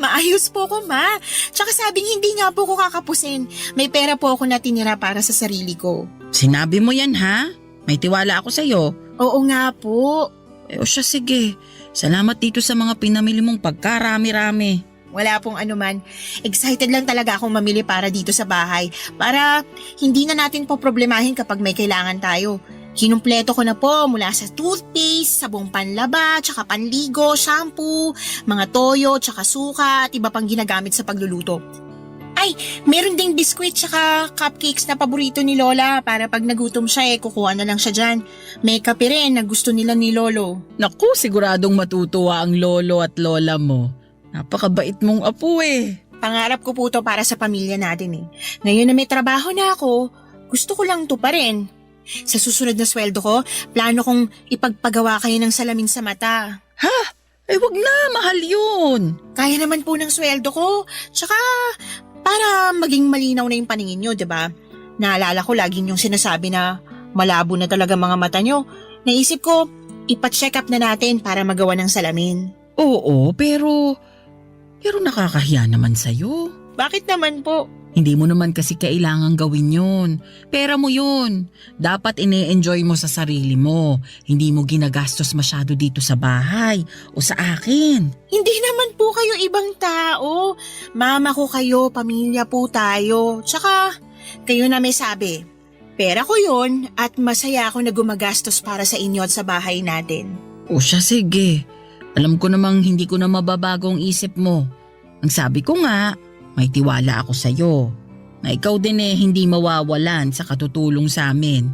Maayos po ko, ma. Tsaka sabing hindi nga po ko kakapusin. May pera po ako natinira para sa sarili ko. Sinabi mo yan, ha? May tiwala ako sa'yo. Oo nga po. O siya, sige. Salamat dito sa mga pinamili mong pagkarami-rami. Wala pong anuman. Excited lang talaga akong mamili para dito sa bahay. Para hindi na natin po problemahin kapag may kailangan tayo. Kinumpleto ko na po mula sa toothpaste, sabong panlaba, tsaka panligo, shampoo, mga toyo, tsaka suka at iba pang ginagamit sa pagluluto. Ay, meron ding biskwit tsaka cupcakes na paborito ni Lola para pag nagutom siya kukuha na lang siya dyan. May kape rin na gusto nila ni Lolo. Naku, siguradong matutuwa ang lolo at lola mo. Napakabait mong apo Pangarap ko po to para sa pamilya natin Ngayon na may trabaho na ako, gusto ko lang to pa rin. Sa susunod na sweldo ko, plano kong ipagpagawa kayo ng salamin sa mata. Ha? Wag na, mahal yun. Kaya naman po ng sweldo ko. Tsaka, para maging malinaw na yung paningin nyo, diba? Naalala ko lagi yung sinasabi na malabo na talaga mga mata nyo. Naisip ko, ipa-check up na natin para magawa ng salamin. Oo, pero nakakahiya naman sa'yo. Bakit naman po? Hindi mo naman kasi kailangang gawin yun. Pera mo yun. Dapat ine-enjoy mo sa sarili mo. Hindi mo ginagastos masyado dito sa bahay o sa akin. Hindi naman po kayo ibang tao. Mama ko kayo, pamilya po tayo. Tsaka, kayo na may sabi. Pera ko yun at masaya ako na gumagastos para sa inyo at sa bahay natin. O siya, sige. Alam ko namang hindi ko na mababago ang isip mo. Ang sabi ko nga, may tiwala ako sa'yo. Na ikaw din hindi mawawalan sa katutulong sa amin.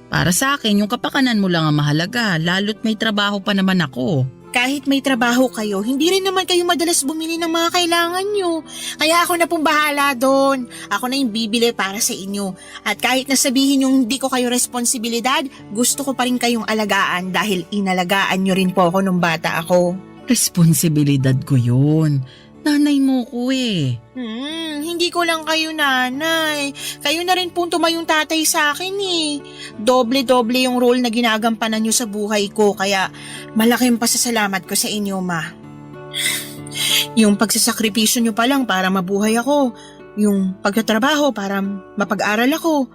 Para sa akin, yung kapakanan mo lang ang mahalaga, lalo't may trabaho pa naman ako. Kahit may trabaho kayo, hindi rin naman kayo madalas bumili ng mga kailangan nyo. Kaya ako na pong bahala doon. Ako na yung bibili para sa inyo. At kahit nasabihin yung hindi ko kayo responsibilidad, gusto ko pa rin kayong alagaan dahil inalagaan nyo rin po ako nung bata ako. Responsibilidad ko yun. Nanay mo ko Hindi ko lang kayo nanay. Kayo na rin pong tumayong tatay sa akin Doble-doble yung role na ginagampanan nyo sa buhay ko kaya malaking pasasalamat ko sa inyo, ma. Yung pagsasakripisyo nyo pa lang para mabuhay ako. Yung pagtatrabaho para mapag-aral ako.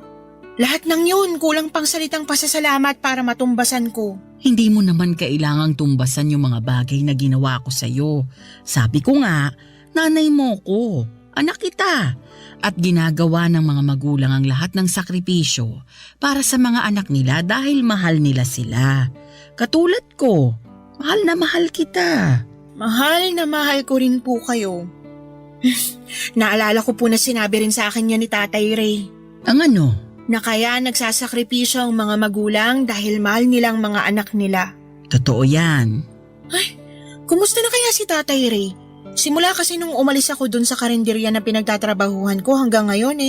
Lahat ng yun kulang pang salitang pasasalamat para matumbasan ko. Hindi mo naman kailangang tumbasan yung mga bagay na ginawa ko sa'yo. Sabi ko nga, nanay mo ko, anak kita. At ginagawa ng mga magulang ang lahat ng sakripisyo para sa mga anak nila dahil mahal nila sila. Katulad ko, mahal na mahal kita. Mahal na mahal ko rin po kayo. Naalala ko po na sinabi rin sa akin yan ni Tatay Ray. Ang ano? Na kaya nagsasakripisyo ang mga magulang dahil mahal nilang mga anak nila. Totoo yan. Ay, kumusta na kaya si Tatay Ray? Simula kasi nung umalis ako dun sa karinderya na pinagtatrabahuhan ko hanggang ngayon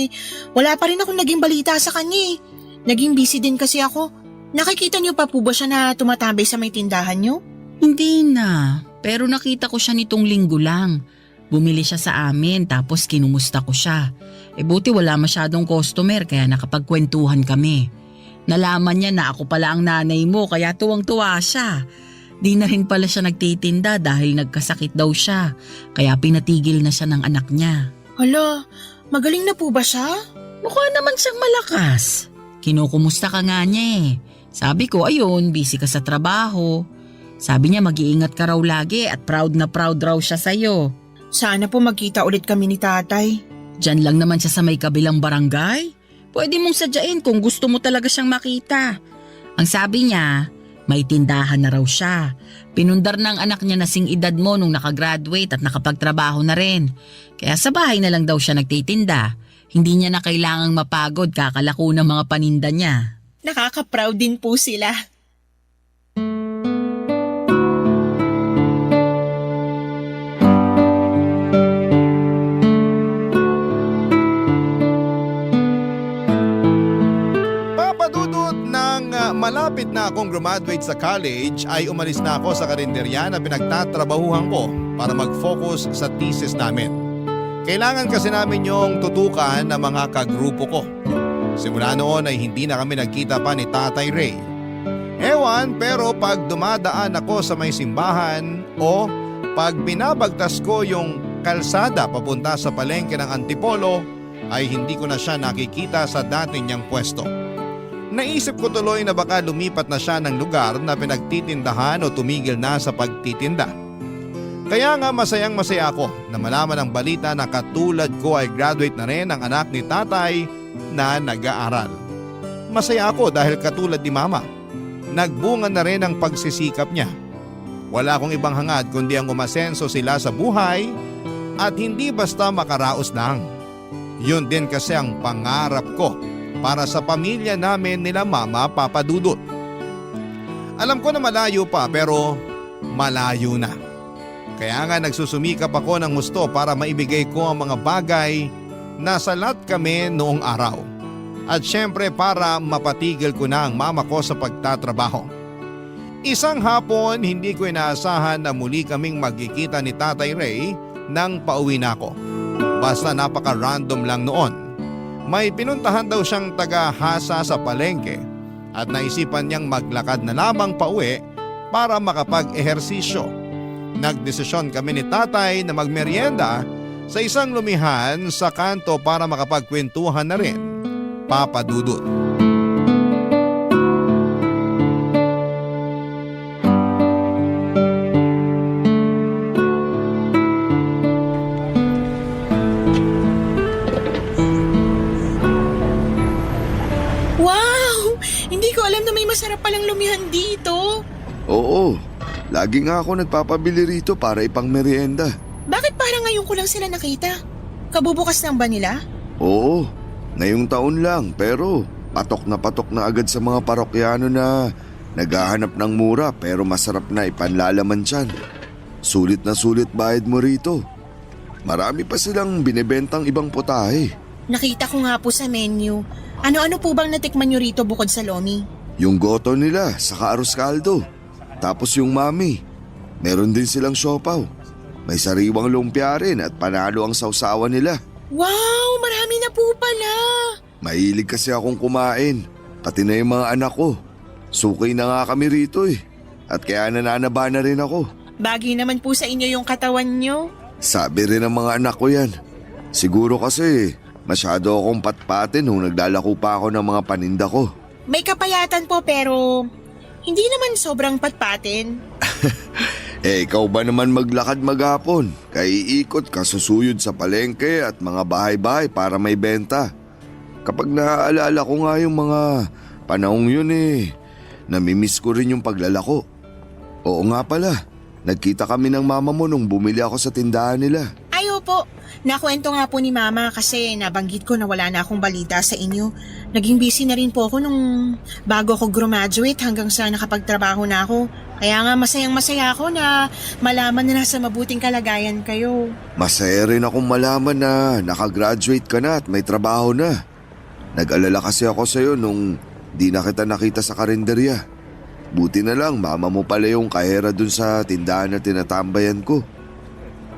wala pa rin akong naging balita sa kanya Naging busy din kasi ako. Nakikita niyo pa po ba siya na tumatambay sa may tindahan niyo? Hindi na, pero nakita ko siya nitong linggo lang. Bumili siya sa amin tapos kinumusta ko siya. Buti wala masyadong customer kaya nakapagkwentuhan kami. Nalaman niya na ako pala ang nanay mo kaya tuwang-tuwa siya. Di na rin pala siya nagtitinda dahil nagkasakit daw siya. Kaya pinatigil na siya ng anak niya. Hala, magaling na po ba siya? Mukha naman siyang malakas. Kinukumusta ka nga niya Sabi ko ayun, busy ka sa trabaho. Sabi niya mag-iingat ka raw lagi at proud na proud raw siya sa'yo. Sana po magkita ulit kami ni Tatay. Diyan lang naman siya sa may kabilang barangay. Pwede mong sadyain kung gusto mo talaga siyang makita. Ang sabi niya, may tindahan na raw siya. Pinundar ng anak niya na sing edad mo nung nakagraduate at nakapagtrabaho na rin. Kaya sa bahay na lang daw siya nagtitinda. Hindi niya na kailangang mapagod kakalako ng mga paninda niya. Nakaka-proud din po sila. malapit na akong graduate sa college ay umalis na ako sa karinderya na pinagtatrabahuhan ko para mag-focus sa thesis namin. Kailangan kasi namin yung tutukan ng mga kagrupo ko. Simula noon ay hindi na kami nagkita pa ni Tatay Ray. Ewan, pero pag dumadaan ako sa may simbahan o pag binabagtas ko yung kalsada papunta sa palengke ng Antipolo ay hindi ko na siya nakikita sa dati niyang pwesto. Naisip ko tuloy na baka lumipat na siya ng lugar na pinagtitindahan o tumigil na sa pagtitinda. Kaya nga masayang-masaya ako na malaman ang balita na katulad ko ay graduate na rin ang anak ni tatay na nag-aaral. Masaya ako dahil katulad ni mama, nagbunga na rin ang pagsisikap niya. Wala akong ibang hangad kundi ang umasenso sila sa buhay at hindi basta makaraos lang. Yun din kasi ang pangarap ko para sa pamilya namin nila Mama Papa Dudut. Alam ko na malayo pa pero malayo na. Kaya nga nagsusumikap ako ng gusto para maibigay ko ang mga bagay na salat kami noong araw. At syempre para mapatigil ko na ang mama ko sa pagtatrabaho. Isang hapon hindi ko inaasahan na muli kaming magkikita ni Tatay Ray nang pauwi na ako. Basta napaka-random lang noon. May pinuntahan daw siyang taga-hasa sa palengke at naisipan niyang maglakad na lamang pauwi para makapag-ehersisyo. Nagdesisyon kami ni tatay na magmeryenda sa isang lumihan sa kanto para makapagkwentuhan na rin, Papa Dudut. Masarap palang lumihan dito. Oo, lagi nga ako nagpapabili rito para ipang merienda. Bakit parang ngayon ko lang sila nakita? Kabubukas lang ba nila? Oo, ngayong taon lang pero patok na agad sa mga parokyano na naghahanap ng mura pero masarap na ipanlalaman tiyan. Sulit na sulit bayad mo rito. Marami pa silang binibentang ibang putahe. Nakita ko nga po sa menu. Ano-ano po bang natikman nyo rito bukod sa lomi? Yung goto nila, saka arroz caldo. Tapos yung mami. Meron din silang siopaw. May sariwang lumpia rin at panalo ang sausawan nila. Wow, marami na po pala. Mahilig kasi akong kumain. Pati na yung mga anak ko. Suki na nga kami rito eh. At kaya nananaba na rin ako. Bagay naman po sa inyo yung katawan nyo. Sabi rin ng mga anak ko yan. Siguro kasi masyado akong patpatin nung naglalako pa ako ng mga paninda ko. May kapayatan po pero hindi naman sobrang patpatin. Ikaw ba naman maglakad maghapon? Kaya iikot ka susuyod sa palengke at mga bahay-bahay para may benta. Kapag naaalala ko nga yung mga panahong yun namimiss ko rin yung paglalako. Oo nga pala, nagkita kami ng mama mo nung bumili ako sa tindahan nila. Ay opo, nakwento nga po ni mama kasi nabanggit ko na wala na akong balita sa inyo. Naging busy na rin po ako nung bago ako graduate hanggang sa nakapagtrabaho na ako. Kaya nga masayang-masaya ako na malaman na nasa mabuting kalagayan kayo. Masaya rin akong malaman na nakagraduate ka na at may trabaho na. Nag-alala kasi ako sa'yo nung di na kita nakita sa karinderya. Buti na lang mama mo pala yung kahera dun sa tindahan na tinatambayan ko.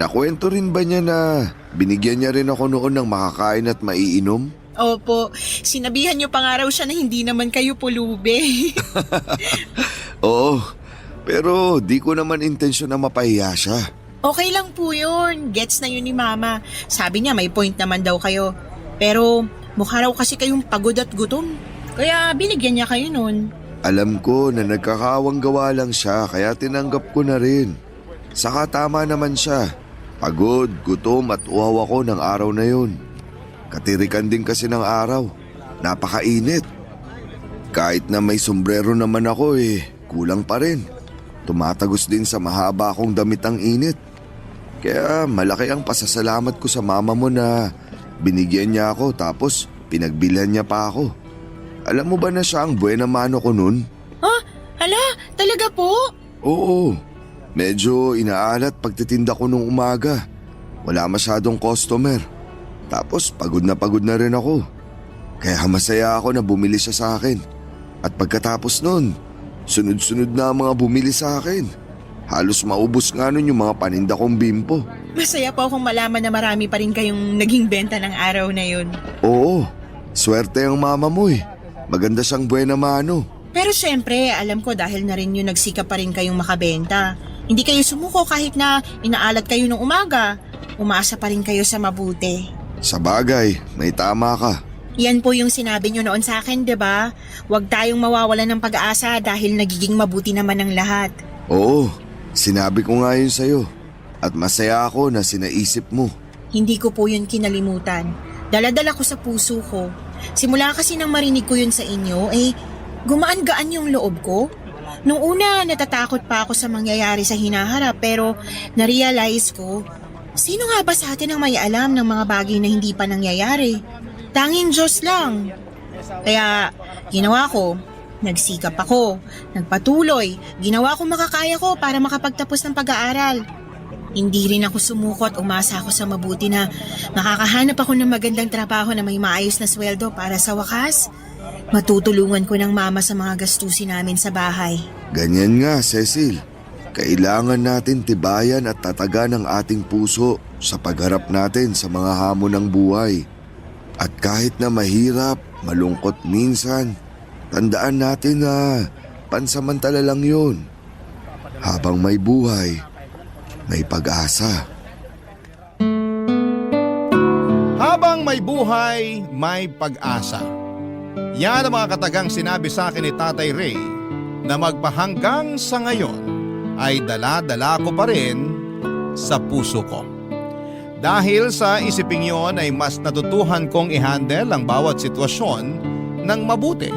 Nakwento rin ba niya na binigyan niya rin ako noon ng makakain at maiinom? Opo, sinabihan niyo pa nga raw siya na hindi naman kayo pulube. Oo, pero di ko naman intensyon na mapahiya siya. Okay lang po yun, gets na yun ni mama. Sabi niya may point naman daw kayo. Pero mukha raw kasi kayong pagod at gutom. Kaya binigyan niya kayo nun. Alam ko na nagkakawang gawa lang siya kaya tinanggap ko na rin. Saka tama naman siya. Pagod, gutom at uhaw ako ng araw na yun. Katirikan din kasi ng araw. Napakainit. Kahit na may sombrero naman ako kulang pa rin. Tumatagos din sa mahaba akong damit ang init. Kaya malaki ang pasasalamat ko sa mama mo na binigyan niya ako tapos pinagbilhan niya pa ako. Alam mo ba na siya ang buena mano ko nun? Hala, talaga po? Oo. Medyo inaalat pagtitinda ko nung umaga. Wala masyadong customer. Tapos pagod na rin ako. Kaya masaya ako na bumili siya sa akin. At pagkatapos nun, sunod-sunod na ang mga bumili sa akin. Halos maubos nga nun yung mga paninda kong bimpo. Masaya po akong malaman na marami pa rin kayong naging benta ng araw na yun. Oo, swerte ang mama mo eh. Maganda siyang buena mano. Pero syempre, alam ko dahil na rin yun nagsikap pa rin kayong makabenta. Hindi kayo sumuko kahit na inaalat kayo ng umaga. Umaasa pa rin kayo sa mabuti. Sa bagay, may tama ka. Yan po yung sinabi nyo noon sa akin, 'di ba? Huwag tayong mawawalan ng pag-asa dahil nagiging mabuti naman ang lahat. Oo, sinabi ko nga yun sa'yo. At masaya ako na sinaisip mo. Hindi ko po yun kinalimutan. Dala-dala ko sa puso ko. Simula kasi nang marinig ko yun sa inyo, gumaan-gaan yung loob ko. Nung una, natatakot pa ako sa mangyayari sa hinaharap pero na-realize ko, sino nga ba sa atin ang may alam ng mga bagay na hindi pa nangyayari? Tanging Diyos lang. Kaya ginawa ko, nagsikap ako, nagpatuloy, ginawa ko makakaya ko para makapagtapos ng pag-aaral. Hindi rin ako sumuko at umasa ako sa mabuti na makakahanap ako ng magandang trabaho na may maayos na sweldo para sa wakas. Matutulungan ko ng mama sa mga gastusin namin sa bahay. Ganyan nga, Cecil. Kailangan natin tibayan at tatagan ang ating puso sa pagharap natin sa mga hamon ng buhay. At kahit na mahirap, malungkot minsan, tandaan natin na pansamantala lang yun. Habang may buhay, may pag-asa. Habang may buhay, may pag-asa. Yan ang mga katagang sinabi sa akin ni Tatay Ray na magpahanggang sa ngayon ay dala-dala ko pa rin sa puso ko. Dahil sa isiping yon ay mas natutuhan kong i-handle ang bawat sitwasyon ng mabuti.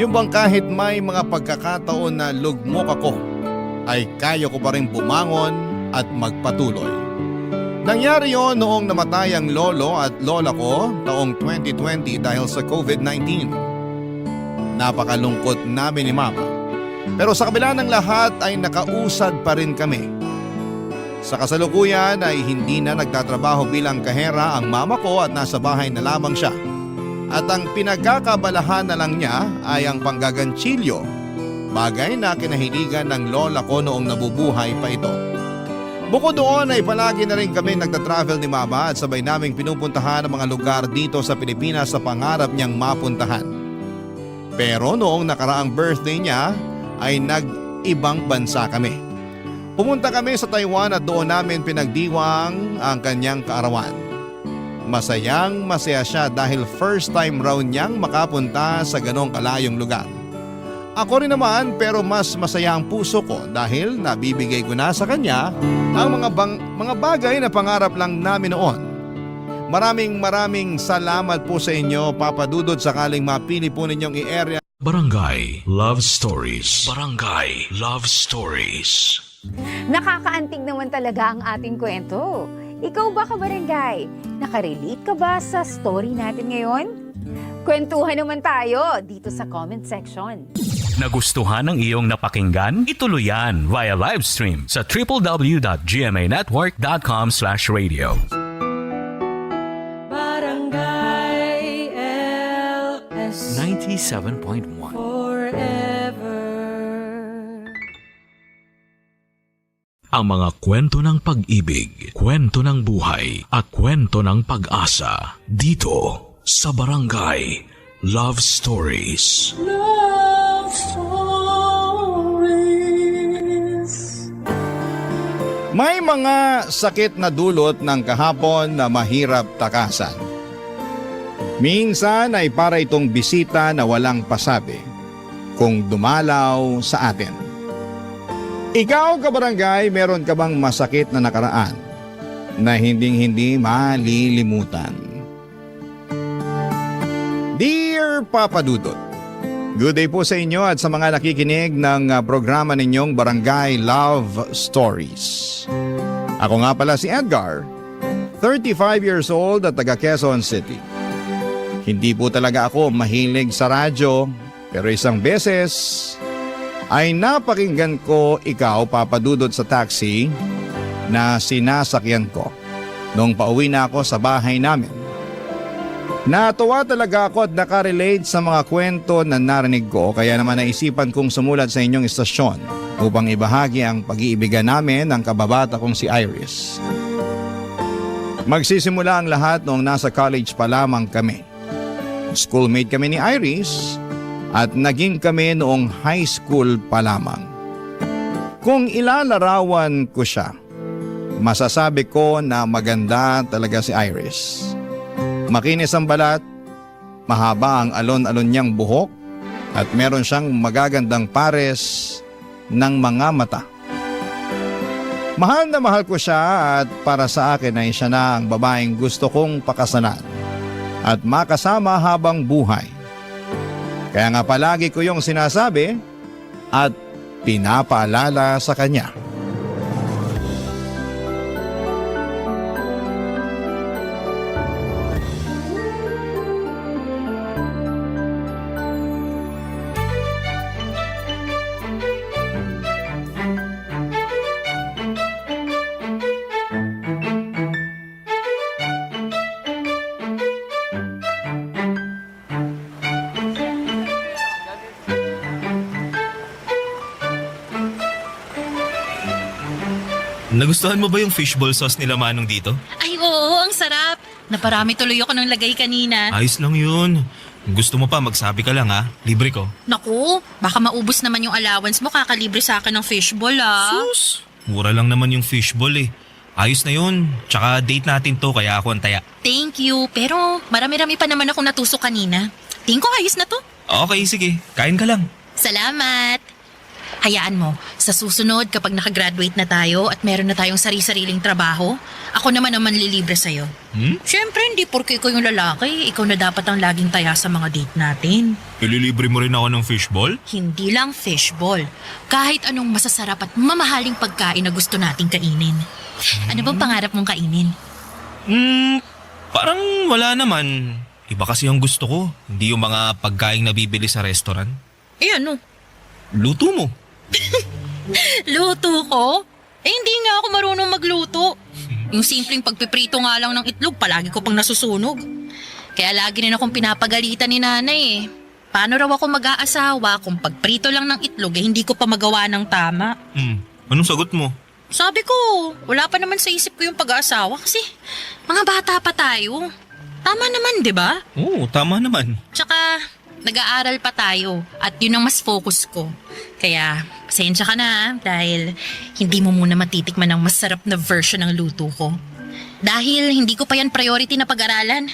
Yung bang kahit may mga pagkakataon na lugmok ako, ay kaya ko pa rin bumangon at magpatuloy. Nangyari yon noong namatay ang lolo at lola ko taong 2020 dahil sa COVID-19. Napakalungkot namin ni Mama. Pero sa kabila ng lahat ay nakausad pa rin kami. Sa kasalukuyan ay hindi na nagtatrabaho bilang kahera ang mama ko at nasa bahay na lamang siya. At ang pinagkakabalahan na lang niya ay ang panggaganchilyo, bagay na kinahiligan ng lola ko noong nabubuhay pa ito. Bukod doon ay palagi na rin kami nagtatravel ni Mama at sabay naming pinupuntahan ang mga lugar dito sa Pilipinas sa pangarap niyang mapuntahan. Pero noong nakaraang birthday niya ay nag-ibang bansa kami. Pumunta kami sa Taiwan at doon namin pinagdiwang ang kanyang kaarawan. Masayang masaya siya dahil first time raw niyang makapunta sa ganong kalayong lugar. Ako rin naman pero mas masaya ang puso ko dahil nabibigay ko na sa kanya ang mga bagay na pangarap lang namin noon. Maraming salamat po sa inyo, Papa Dudut, sakaling mapili po ninyong i-area. Barangay Love Stories. Barangay Love Stories. Nakakaantig naman talaga ang ating kwento. Ikaw ba, kabarangay? Nakarelate ka ba sa story natin ngayon? Kwentuhan naman tayo dito sa comment section. Nagustuhan ng iyong napakinggan? Ituloy yan via live stream sa www.gmanetwork.com/radio. Barangay LS 97.1 forever. Ang mga kwento ng pag-ibig, kwento ng buhay at kwento ng pag-asa dito sa Barangay Love Stories. Love Stories. May mga sakit na dulot ng kahapon na mahirap takasan. Minsan ay para itong bisita na walang pasabi kung dumalaw sa atin. Ikaw, kabarangay, meron ka bang masakit na nakaraan na hinding-hindi malilimutan? Dear Papa Dudut, good day po sa inyo at sa mga nakikinig ng programa ninyong Barangay Love Stories. Ako nga pala si Edgar, 35 years old at taga Quezon City. Hindi po talaga ako mahilig sa radyo, pero isang beses ay napakinggan ko ikaw, Papa Dudut, sa taxi na sinasakyan ko nung pauwi na ako sa bahay namin. Natuwa talaga ako at nakarelate sa mga kwento na narinig ko, kaya naman naisipan kong sumulat sa inyong istasyon upang ibahagi ang pag-iibigan namin ng kababata kong si Iris. Magsisimula ang lahat noong nasa college pa lamang kami. Schoolmate kami ni Iris at naging kami noong high school pa lamang. Kung ilalarawan ko siya, masasabi ko na maganda talaga si Iris. Makinis ang balat, mahaba ang alon-alon niyang buhok at meron siyang magagandang pares ng mga mata. Mahal na mahal ko siya at para sa akin ay siya na ang babaeng gusto kong pakasalan at makasama habang buhay. Kaya nga palagi ko yung sinasabi at pinapaalala sa kanya. Nagustuhan mo ba yung fishball sauce nila Manong dito? Ay oo, ang sarap. Naparami tuloy ako ng lagay kanina. Ayos lang yun. Kung gusto mo pa, magsabi ka lang ha. Libre ko. Naku, baka maubos naman yung allowance mo kakalibre sa akin ng fishball Sus! Mura lang naman yung fishball eh. Ayos na yun. Tsaka date natin to kaya ako ang taya. Thank you, pero marami-rami pa naman akong natusok kanina. Tingin ko ayos na to. Okay, sige. Kain ka lang. Salamat. Hayaan mo, sa susunod kapag nakagraduate na tayo at meron na tayong sari-sariling trabaho, ako naman ang manlilibre sa'yo. Siyempre, hindi porke ikaw yung lalaki, ikaw na dapat ang laging taya sa mga date natin. Ililibre mo rin ako ng fishball? Hindi lang fishball, kahit anong masasarap at mamahaling pagkain na gusto nating kainin. Ano bang pangarap mong kainin? Parang wala naman. Iba kasi yung gusto ko. Hindi yung mga pagkain na bibili sa restaurant. Eh ano? Luto mo. Luto ko? Eh hindi nga ako marunong magluto. Yung simpleng pagpiprito nga lang ng itlog, palagi ko pang nasusunog. Kaya lagi rin akong pinapagalitan ni nanay eh. Paano raw ako mag-aasawa kung pagprito lang ng itlog eh hindi ko pa magawa ng tama? Anong sagot mo? Sabi ko, wala pa naman sa isip ko yung pag-aasawa kasi mga bata pa tayo. Tama naman, di ba? Oo, tama naman. Tsaka, nag-aaral pa tayo at yun ang mas focus ko. Kaya, pasensya ka na dahil hindi mo muna matitikman ang masarap na version ng luto ko. Dahil hindi ko pa yan priority na pag-aralan.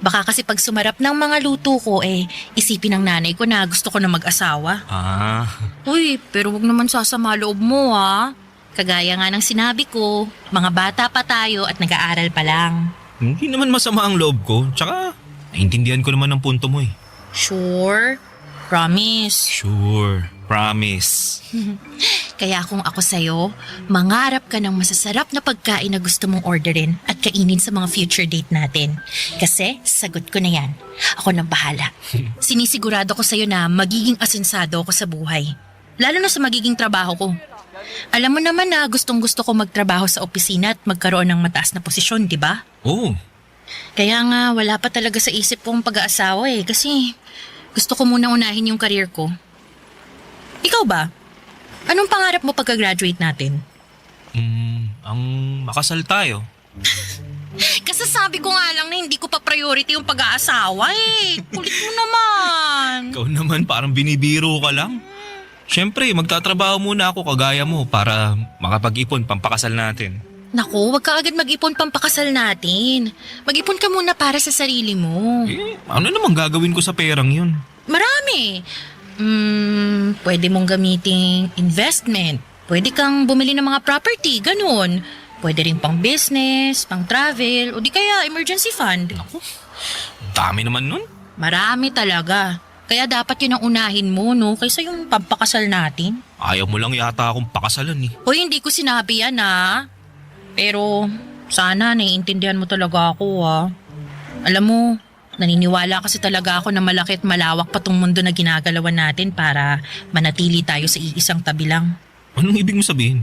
Baka kasi pag sumarap ng mga luto ko isipin ng nanay ko na gusto ko na mag-asawa. Uy, pero wag naman sasama loob mo ha. Kagaya nga ng sinabi ko, mga bata pa tayo at nag-aaral pa lang. Hindi naman masama ang loob ko. Tsaka, naintindihan ko naman ang punto mo eh. Sure? Promise? Sure. Promise. Kaya kung ako sa'yo, mangarap ka ng masasarap na pagkain na gusto mong orderin at kainin sa mga future date natin. Kasi sagot ko na yan. Ako nang bahala. Sinisigurado ko sa'yo na magiging asensado ako sa buhay. Lalo na sa magiging trabaho ko. Alam mo naman na gustong-gusto ko magtrabaho sa opisina at magkaroon ng mataas na posisyon, di ba? Oo. Kaya nga wala pa talaga sa isip kong pag-aasawa kasi gusto ko muna unahin yung career ko. Ikaw ba? Anong pangarap mo pagka-graduate natin? Ang makasal tayo. Kasasabi ko nga lang na hindi ko pa priority yung pag-aasawa Kulit mo naman. Ikaw naman parang binibiro ka lang. Siyempre, magtatrabaho muna ako kagaya mo para makapag-ipon pampakasal natin. Naku, wag ka agad mag-ipon pampakasal natin. Mag-ipon ka muna para sa sarili mo. Ano namang gagawin ko sa perang yun? Marami. Pwede mong gamiting investment. Pwede kang bumili ng mga property, ganun. Pwede rin pang business, pang travel, o di kaya emergency fund. Dami naman nun. Marami talaga. Kaya dapat yun ang unahin mo, no? Kaysa yung pampakasal natin. Ayaw mo lang yata akong pakasalan eh. Hoy, hindi ko sinabi yan, ha? Pero sana naiintindihan mo talaga ako, ha? Alam mo, naniniwala kasi talaga ako na malaki at malawak pa tong mundo na ginagalawan natin para manatili tayo sa iisang tabi lang. Anong ibig mo sabihin?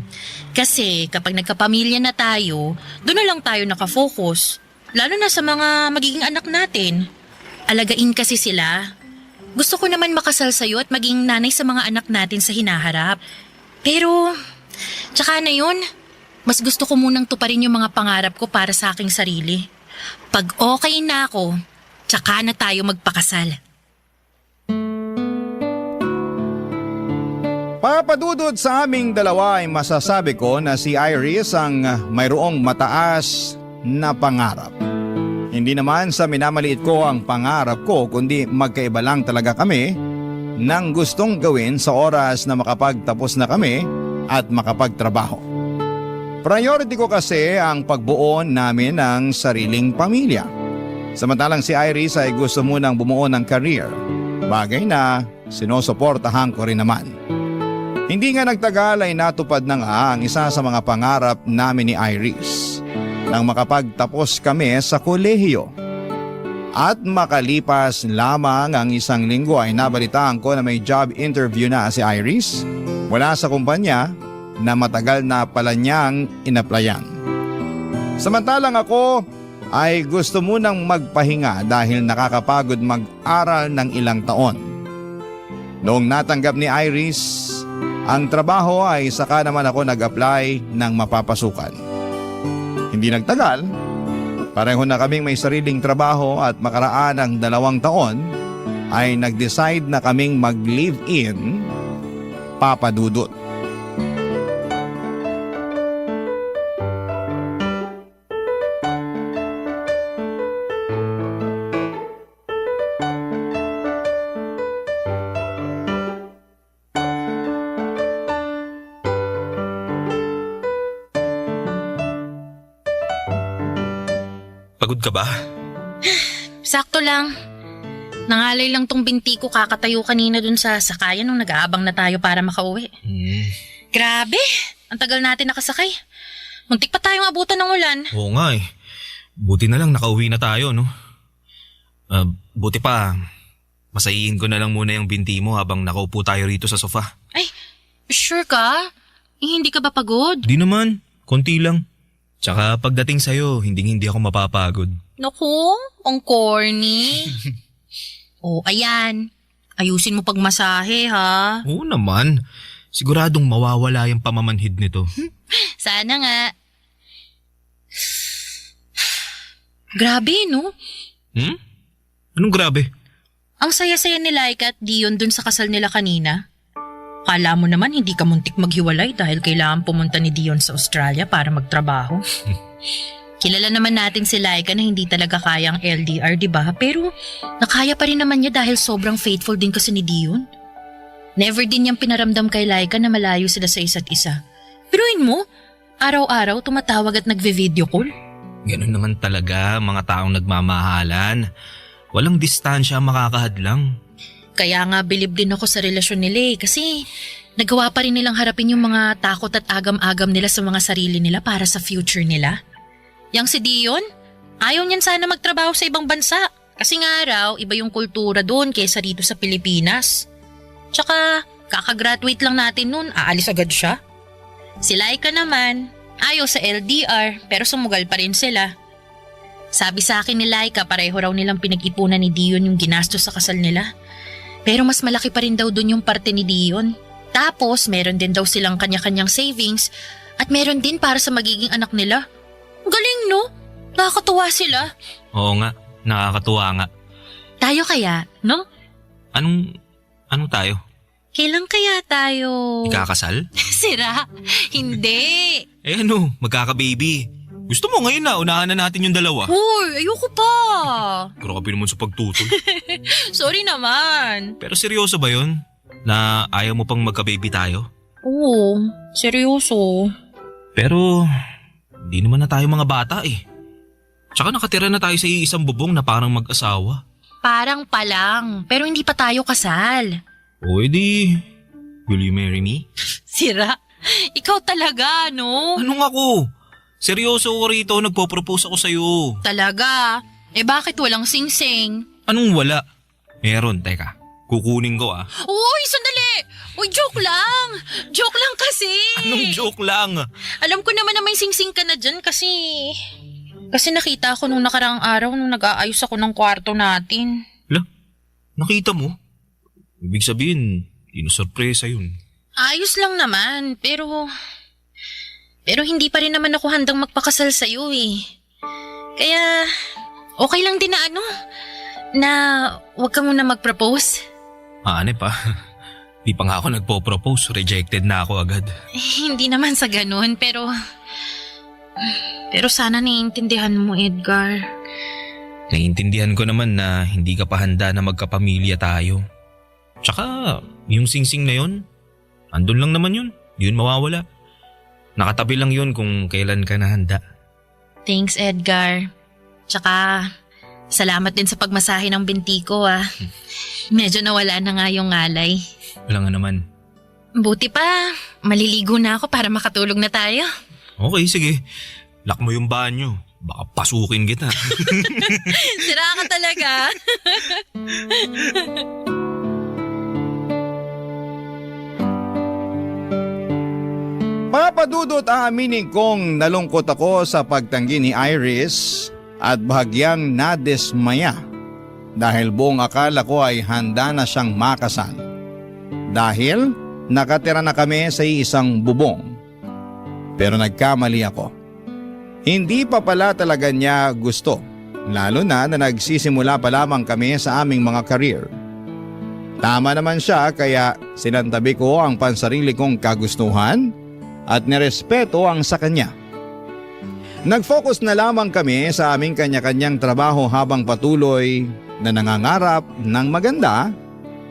Kasi kapag nagkapamilya na tayo, doon na lang tayo nakafocus. Lalo na sa mga magiging anak natin. Alagain kasi sila. Gusto ko naman makasal sa'yo at maging nanay sa mga anak natin sa hinaharap. Pero, tsaka na yun, mas gusto ko munang tuparin yung mga pangarap ko para sa aking sarili. Pag okay na ako, tsaka na tayo magpakasal. Papadudod sa aming dalawa ay masasabi ko na si Iris ang mayroong mataas na pangarap. Hindi naman sa minamaliit ko ang pangarap ko kundi magkaiba lang talaga kami ng gustong gawin sa oras na makapagtapos na kami at makapagtrabaho. Priority ko kasi ang pagbuo namin ng sariling pamilya. Samantalang si Iris ay gusto munang bumuo ng career, bagay na sinusuportahan ko rin naman. Hindi nga nagtagal ay natupad na nga ang isa sa mga pangarap namin ni Iris nang makapagtapos kami sa kolehiyo. At makalipas lamang ang isang linggo ay nabalitaan ko na may job interview na si Iris mula sa kumpanya na matagal na pala niyang inaplayan. Samantalang ako ay gusto munang magpahinga dahil nakakapagod mag-aral ng ilang taon. Noong natanggap ni Iris ang trabaho ay saka naman ako nag-apply ng mapapasukan. Hindi nagtagal, pareho na kaming may sariling trabaho at makaraan ng 2 taon ay nag-decide na kaming mag-live-in, Papa Dudut. Pagod ka ba? Sakto lang. Nangalay lang tong binti ko kakatayo kanina dun sa sakayan nung nag-aabang na tayo para makauwi. Grabe, ang tagal natin nakasakay. Muntik pa tayong abutan ng ulan. Oo nga eh. Buti na lang nakauwi na tayo, no? Buti pa, masayiin ko na lang muna yung binti mo habang nakaupo tayo rito sa sofa. Ay, sure ka? Hindi ka ba pagod? Di naman, konti lang. Tsaka pagdating sa'yo, hindi ako mapapagod. Naku, ang corny. Oh, ayan. Ayusin mo pagmasahe, ha? Oo naman. Siguradong mawawala yung pamamanhid nito. Sana nga. Grabe, no? Anong grabe? Ang saya-saya ni Laika at Dion dun sa kasal nila kanina. Kala mo naman hindi ka muntik maghiwalay dahil kailangan pumunta ni Dion sa Australia para magtrabaho. Kilala naman natin si Laika na hindi talaga kayang LDR, di ba? Pero nakaya pa rin naman niya dahil sobrang faithful din kasi ni Dion. Never din niyang pinaramdam kay Laika na malayo sila sa isa't isa. Piruin mo, araw-araw tumatawag at nagve-video call. Ganun naman talaga mga taong nagmamahalan. Walang distansya ang makakahadlang. Kaya nga bilib din ako sa relasyon nila kasi nagawa pa rin nilang harapin yung mga takot at agam-agam nila sa mga sarili nila para sa future nila. Yang si Dion, ayaw niyan sana magtrabaho sa ibang bansa kasi nga raw iba yung kultura doon kaysa dito sa Pilipinas. Tsaka kakagraduate lang natin noon, aalis agad siya. Si Laika naman, ayaw sa LDR pero sumugal pa rin sila. Sabi sa akin ni Laika pareho raw nilang pinag-ipunan ni Dion yung ginastos sa kasal nila. Pero mas malaki pa rin daw dun yung parte ni Dion. Tapos meron din daw silang kanya-kanyang savings at meron din para sa magiging anak nila. Galing no? Nakakatuwa sila. Oo nga, nakakatuwa nga. Tayo kaya, no? Anong tayo? Kailan kaya tayo? Ikakasal? Sira, hindi. Magkaka-baby. Gusto mo ngayon na, unahan na natin yung dalawa. Hoy, ayoko pa. Grabe naman sa pagtutol. Sorry naman. Pero seryoso ba yun? Na ayaw mo pang magka-baby tayo? Oo, seryoso. Pero, di naman na tayo mga bata eh. Tsaka nakatira na tayo sa iisang bubong na parang mag-asawa. Parang pa lang, pero hindi pa tayo kasal. O edi, will you marry me? Sira, ikaw talaga, no? Anong ako? Seryoso ko rito, nagpo-propose ako sa'yo. Talaga? Bakit walang sing-sing? Anong wala? Meron, teka. Kukunin ko ah. Uy, sandali! Uy, joke lang! Joke lang kasi! Anong joke lang? Alam ko naman na may sing-sing ka na dyan kasi nakita ko nung nakaraang araw nung nag-aayos ako ng kwarto natin. Nakita mo? Ibig sabihin, inusurpresa yun. Ayos lang naman, pero hindi pa rin naman ako handang magpakasal sa'yo eh. Kaya, okay lang din na huwag ka muna mag-propose. Ane pa. Di pa nga ako nagpo-propose, rejected na ako agad. Hindi naman sa ganun, pero sana naiintindihan mo, Edgar. Naiintindihan ko naman na hindi ka pa handa na magkapamilya tayo. Tsaka, yung singsing na yun, andun lang naman yun. Di yun mawawala. Nakatabi lang yun kung kailan ka na handa. Thanks, Edgar. Tsaka, salamat din sa pagmasahe ng binti ko Medyo nawala na nga yung ngalay. Wala nga naman. Buti pa, maliligo na ako para makatulog na tayo. Okay, sige. Lock mo yung banyo. Baka pasukin kita. Sira ka talaga. Papadudot, aaminin kong nalungkot ako sa pagtanggi ni Iris at bahagyang nadismaya dahil buong akala ko ay handa na siyang makasal. Dahil nakatira na kami sa isang bubong. Pero nagkamali ako. Hindi pa pala talaga niya gusto, lalo na nagsisimula pa lamang kami sa aming mga career. Tama naman siya kaya sinantabi ko ang pansarili kong kagustuhan at nirespeto ang sa kanya. Nag-focus na lamang kami sa aming kanya-kanyang trabaho habang patuloy na nangangarap ng maganda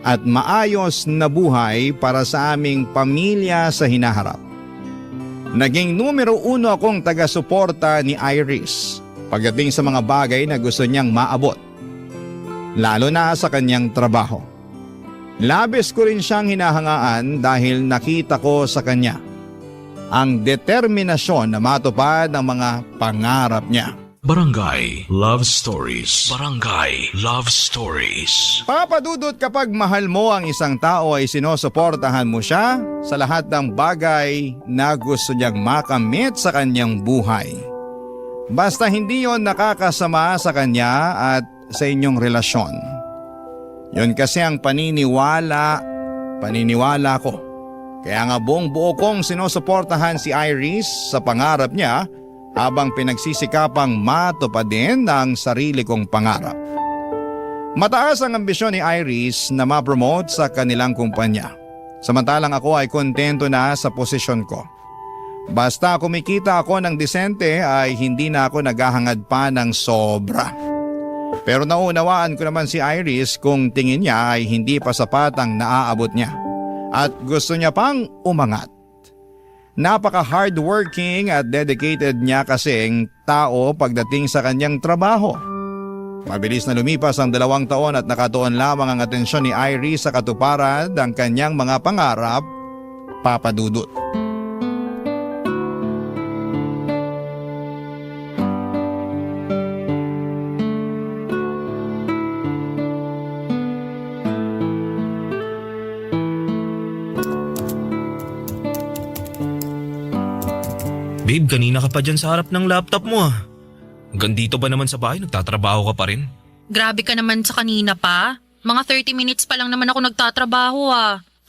at maayos na buhay para sa aming pamilya sa hinaharap. Naging numero 1 akong taga-suporta ni Iris pagdating sa mga bagay na gusto niyang maabot, lalo na sa kanyang trabaho. Labis ko rin siyang hinahangaan dahil nakita ko sa kanya ang determinasyon na matupad ang mga pangarap niya. Barangay Love Stories. Barangay Love Stories. Papadudot, kapag mahal mo ang isang tao ay sinusuportahan mo siya sa lahat ng bagay na gusto niyang makamit sa kanyang buhay. Basta hindi yon nakakasama sa kanya at sa inyong relasyon. Yon kasi ang paniniwala ko. Kaya nga buong buo kong sinusuportahan si Iris sa pangarap niya habang pinagsisikapang matupadin ang sarili kong pangarap. Mataas ang ambisyon ni Iris na ma-promote sa kanilang kumpanya. Samantalang ako ay kontento na sa posisyon ko. Basta kumikita ako ng disente ay hindi na ako naghahangad pa ng sobra. Pero naunawaan ko naman si Iris kung tingin niya ay hindi pa sapat ang naaabot niya at gusto niya pang umangat. Napaka-hardworking at dedicated niya kasing tao pagdating sa kanyang trabaho. Mabilis na lumipas ang 2 taon at nakatuon lamang ang atensyon ni Iris sa katuparan ng kanyang mga pangarap, papadudot. Babe, kanina ka pa dyan sa harap ng laptop mo Hanggang dito ba naman sa bahay, nagtatrabaho ka pa rin? Grabe ka naman sa kanina pa. Mga 30 minutes pa lang naman ako nagtatrabaho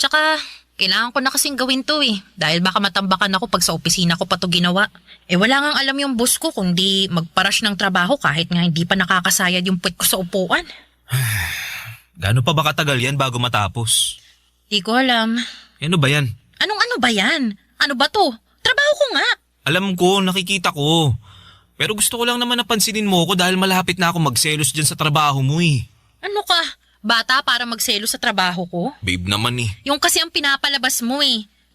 Tsaka, kailangan ko na kasing gawin to dahil baka matambakan ako pag sa opisina ko pa to ginawa. Wala ngang alam yung boss ko kung di magparush ng trabaho kahit nga hindi pa nakakasayad yung puwet ko sa upuan. Gaano pa ba katagal yan bago matapos? Di ko alam. Ano ba yan? Anong ano ba yan? Ano ba to? Trabaho ko nga. Alam ko, nakikita ko. Pero gusto ko lang naman napansinin mo ko dahil malapit na ako magselos dyan sa trabaho mo Ano ka? Bata para magselos sa trabaho ko? Babe naman Yung kasi ang pinapalabas mo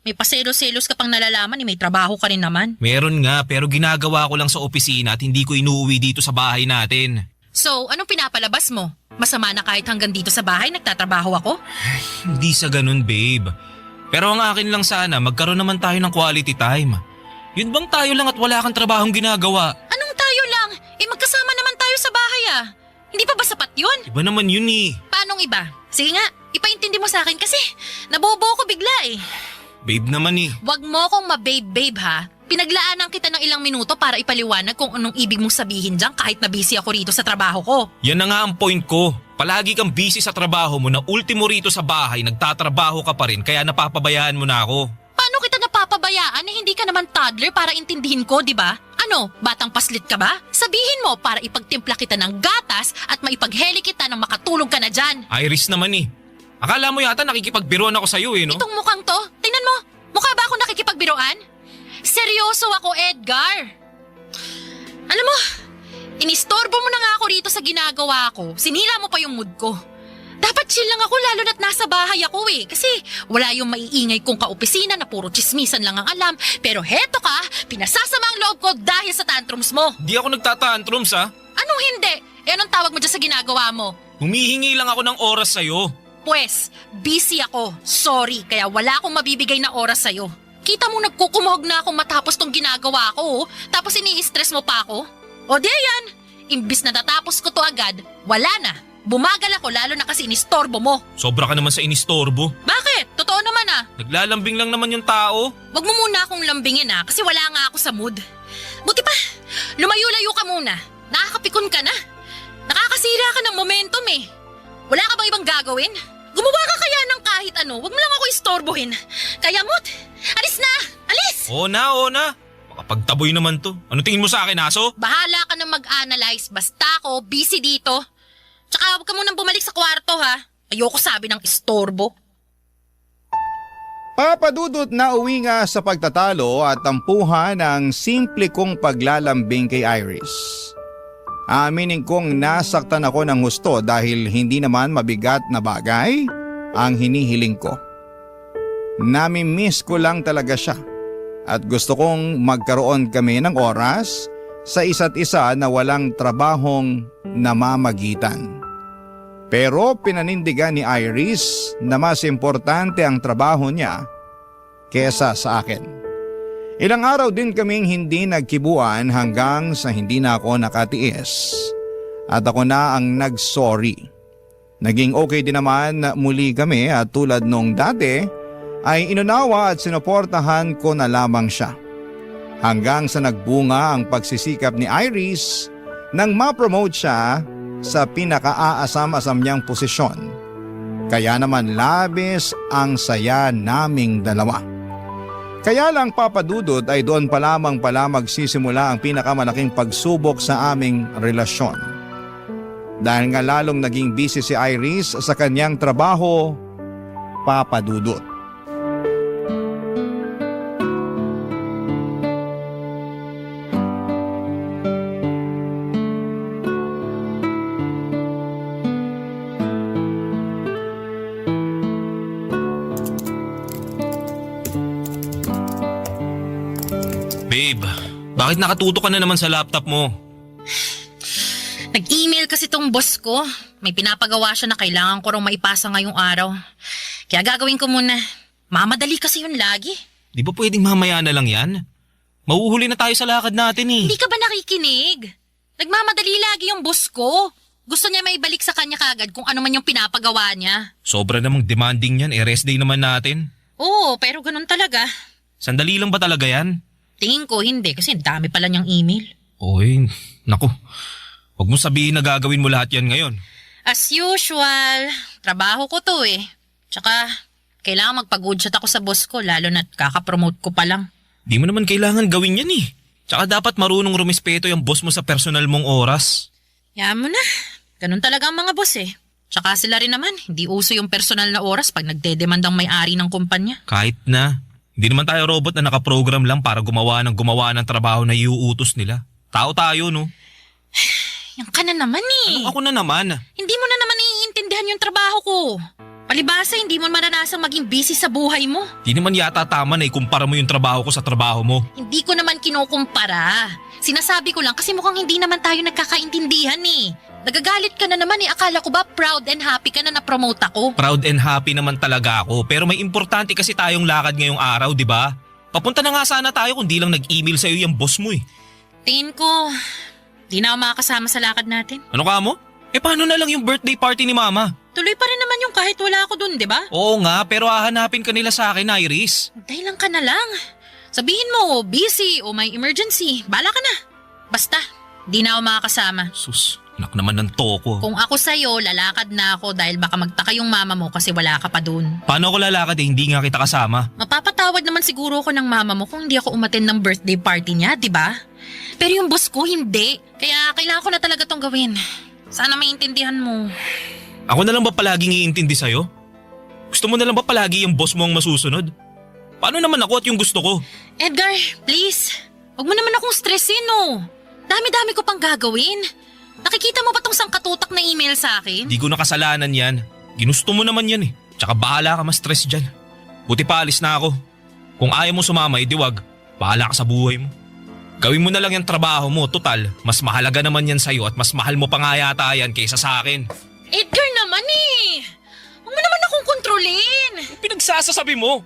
May paselos-selos ka pang nalalaman may trabaho ka rin naman. Meron nga, pero ginagawa ko lang sa opisina at hindi ko inuuwi dito sa bahay natin. So, anong pinapalabas mo? Masama na kahit hanggang dito sa bahay nagtatrabaho ako? Hindi sa ganun, babe. Pero ang akin lang sana, magkaroon naman tayo ng quality time. Yun bang tayo lang at wala kang trabahong ginagawa? Anong tayo lang? Magkasama naman tayo sa bahay Hindi pa ba sapat yun? Iba naman yun Paanong iba? Sige nga, ipaintindi mo sa akin kasi nabobo ko bigla Babe naman Wag mo akong mababe-babe Pinaglaanan kita ng ilang minuto para ipaliwanag kung anong ibig mong sabihin dyan kahit na busy ako rito sa trabaho ko. Yan na nga ang point ko. Palagi kang busy sa trabaho mo na ultimo rito sa bahay, nagtatrabaho ka pa rin kaya napapabayaan mo na ako. Paano kita napapabayaan eh hindi ka naman toddler para intindihin ko, di ba? Ano, batang paslit ka ba? Sabihin mo para ipagtimpla kita ng gatas at maipagheli kita nang makatulog ka na dyan. Iris naman eh. Akala mo yata nakikipagbiruan ako sa'yo eh, no? Itong mukhang to, tingnan mo, mukha ba ako nakikipagbiroan? Seryoso ako, Edgar. Alam mo, inistorbo mo na nga ako rito sa ginagawa ko. Sinira mo pa yung mood ko. Dapat chill lang ako lalo na't nasa bahay ako eh. Kasi wala yung maiingay kong kaopisina na puro chismisan lang ang alam. Pero heto ka, pinasasama ang loob ko dahil sa tantrums mo. Di ako nagtatantrums ha. Anong hindi? Eh anong tawag mo dyan sa ginagawa mo? Humihingi lang ako ng oras sa'yo. Pwes, busy ako. Sorry, kaya wala akong mabibigay na oras sa'yo. Kita mo nagkukumahog na akong matapos tong ginagawa ko, tapos ini-stress mo pa ako? O di yan, imbis na natapos ko to agad, wala na. Bumagal ako lalo na kasi inistorbo mo. Sobra ka naman sa inistorbo. Bakit? Totoo naman ah. Naglalambing lang naman yung tao. Wag mo muna akong lambingin ah, kasi wala nga ako sa mood. Buti pa, lumayo-layo ka muna. Nakakapikon ka na. Nakakasira ka ng momentum eh. Wala ka bang ibang gagawin? Gumawa ka kaya ng kahit ano, wag mo lang ako istorbohin. Kaya mo't, alis na! Alis! Oo na. Makapagtaboy naman to. Ano tingin mo sa akin, aso? Bahala ka na mag-analyze, basta ako busy dito. Tsaka huwag ka munang bumalik sa kwarto ha. Ayoko sabi ng istorbo. Papadudot na uwi nga sa pagtatalo at tampuhan ng simple kong paglalambing kay Iris. Aminin kong nasaktan ako ng husto dahil hindi naman mabigat na bagay ang hinihiling ko. Nami-miss ko lang talaga siya at gusto kong magkaroon kami ng oras sa isa't isa na walang trabahong namamagitan. Pero pinanindigan ni Iris na mas importante ang trabaho niya kesa sa akin. Ilang araw din kaming hindi nagkibuan hanggang sa hindi na ako nakatiis at ako na ang nag-sorry. Naging okay din naman na muli kami at tulad nung dati ay inunawa at sinuportahan ko na lamang siya. Hanggang sa nagbunga ang pagsisikap ni Iris nang ma-promote siya sa pinaka-aasam-asam niyang posisyon. Kaya naman labis ang saya naming dalawa. Kaya lang papadudod ay doon pa lamang pala magsisimula ang pinakamalaking pagsubok sa aming relasyon. Dahil nga lalong naging busy si Iris sa kanyang trabaho, papadudod. Babe, bakit nakatuto ka na naman sa laptop mo? Nag-email kasi tong boss ko. May pinapagawa siya na kailangan ko raw maipasa ngayong araw. Kaya gagawin ko muna. Mamadali kasi yun lagi. Di ba pwedeng mamaya na lang yan? Mauhuli na tayo sa lakad natin eh. Hindi ka ba nakikinig? Nagmamadali lagi yung boss ko. Gusto niya may balik sa kanya kagad kung ano man yung pinapagawa niya. Sobra namang demanding yan, rest day naman natin. Oo, pero ganun talaga. Sandali lang ba talaga yan? Tingin ko hindi kasi dami pala niyang email. Oy, naku. Huwag mo sabihin na gagawin mo lahat yan ngayon. As usual, trabaho ko to eh. Tsaka, kailangan magpag-good shot ako sa boss ko lalo na't kakapromote ko pa lang. Di mo naman kailangan gawin yan eh. Tsaka dapat marunong rumispeto yung boss mo sa personal mong oras. Yan mo na. Ganun talaga ang mga boss eh. Tsaka sila rin naman, hindi uso yung personal na oras pag nagdedemand ang may-ari ng kumpanya. Kahit na. Hindi naman tayo robot na nakaprogram lang para gumawa ng trabaho na iuutos nila. Tao tayo, no? Yan ka na naman eh. Ako na naman. Hindi mo na naman naiintindihan yung trabaho ko. Palibasa, hindi mo maranasang maging busy sa buhay mo. Di naman yata tama na ikumpara mo yung trabaho ko sa trabaho mo. Hindi ko naman kinukumpara. Sinasabi ko lang kasi mukhang hindi naman tayo nagkakaintindihan eh. Nagagalit ka na naman eh. Akala ko ba proud and happy ka na na-promote ako? Proud and happy naman talaga ako. Pero may importante kasi tayong lakad ngayong araw, di ba? Papunta na nga sana tayo kung di lang nag-email sa'yo yung boss mo eh. Tingin ko, di na ako makakasama sa lakad natin. Ano ka mo? Eh paano na lang yung birthday party ni mama? Tuloy pa rin naman yung kahit wala ako dun, di ba? Oo nga, pero hahanapin ka nila sa akin, Iris. Dahil lang ka na lang. Sabihin mo, busy o may emergency. Bala ka na. Basta, di na ako makakasama. Sus, anak naman ng toko. Kung ako sa'yo, lalakad na ako dahil baka magtaka yung mama mo kasi wala ka pa dun. Paano ako lalakad hindi nga kita kasama? Mapapatawad naman siguro ko ng mama mo kung hindi ako umattend ng birthday party niya, di ba? Pero yung boss ko, hindi. Kaya kailangan ko na talaga tong gawin. Sana maintindihan mo. Ako na lang ba palaging iintindi sa'yo? Gusto mo na lang ba palagi yung boss mo ang masusunod? Paano naman ako at yung gusto ko? Edgar, please. Huwag mo naman akong stressin, no. Dami-dami ko pang gagawin. Nakikita mo ba tong sangkatutak na email sa akin? Di ko nakasalanan yan. Ginusto mo naman yan eh. Tsaka bahala ka ma-stress dyan. Buti pa alis na ako. Kung ayaw mo sumama, wag. Bahala ka sa buhay mo. Gawin mo na lang yung trabaho mo. Total, mas mahalaga naman yan sa'yo at mas mahal mo pa nga yata yan kaysa sa akin. Edgar naman eh. Huwag mo naman akong kontrolin. Pinagsasasabi mo.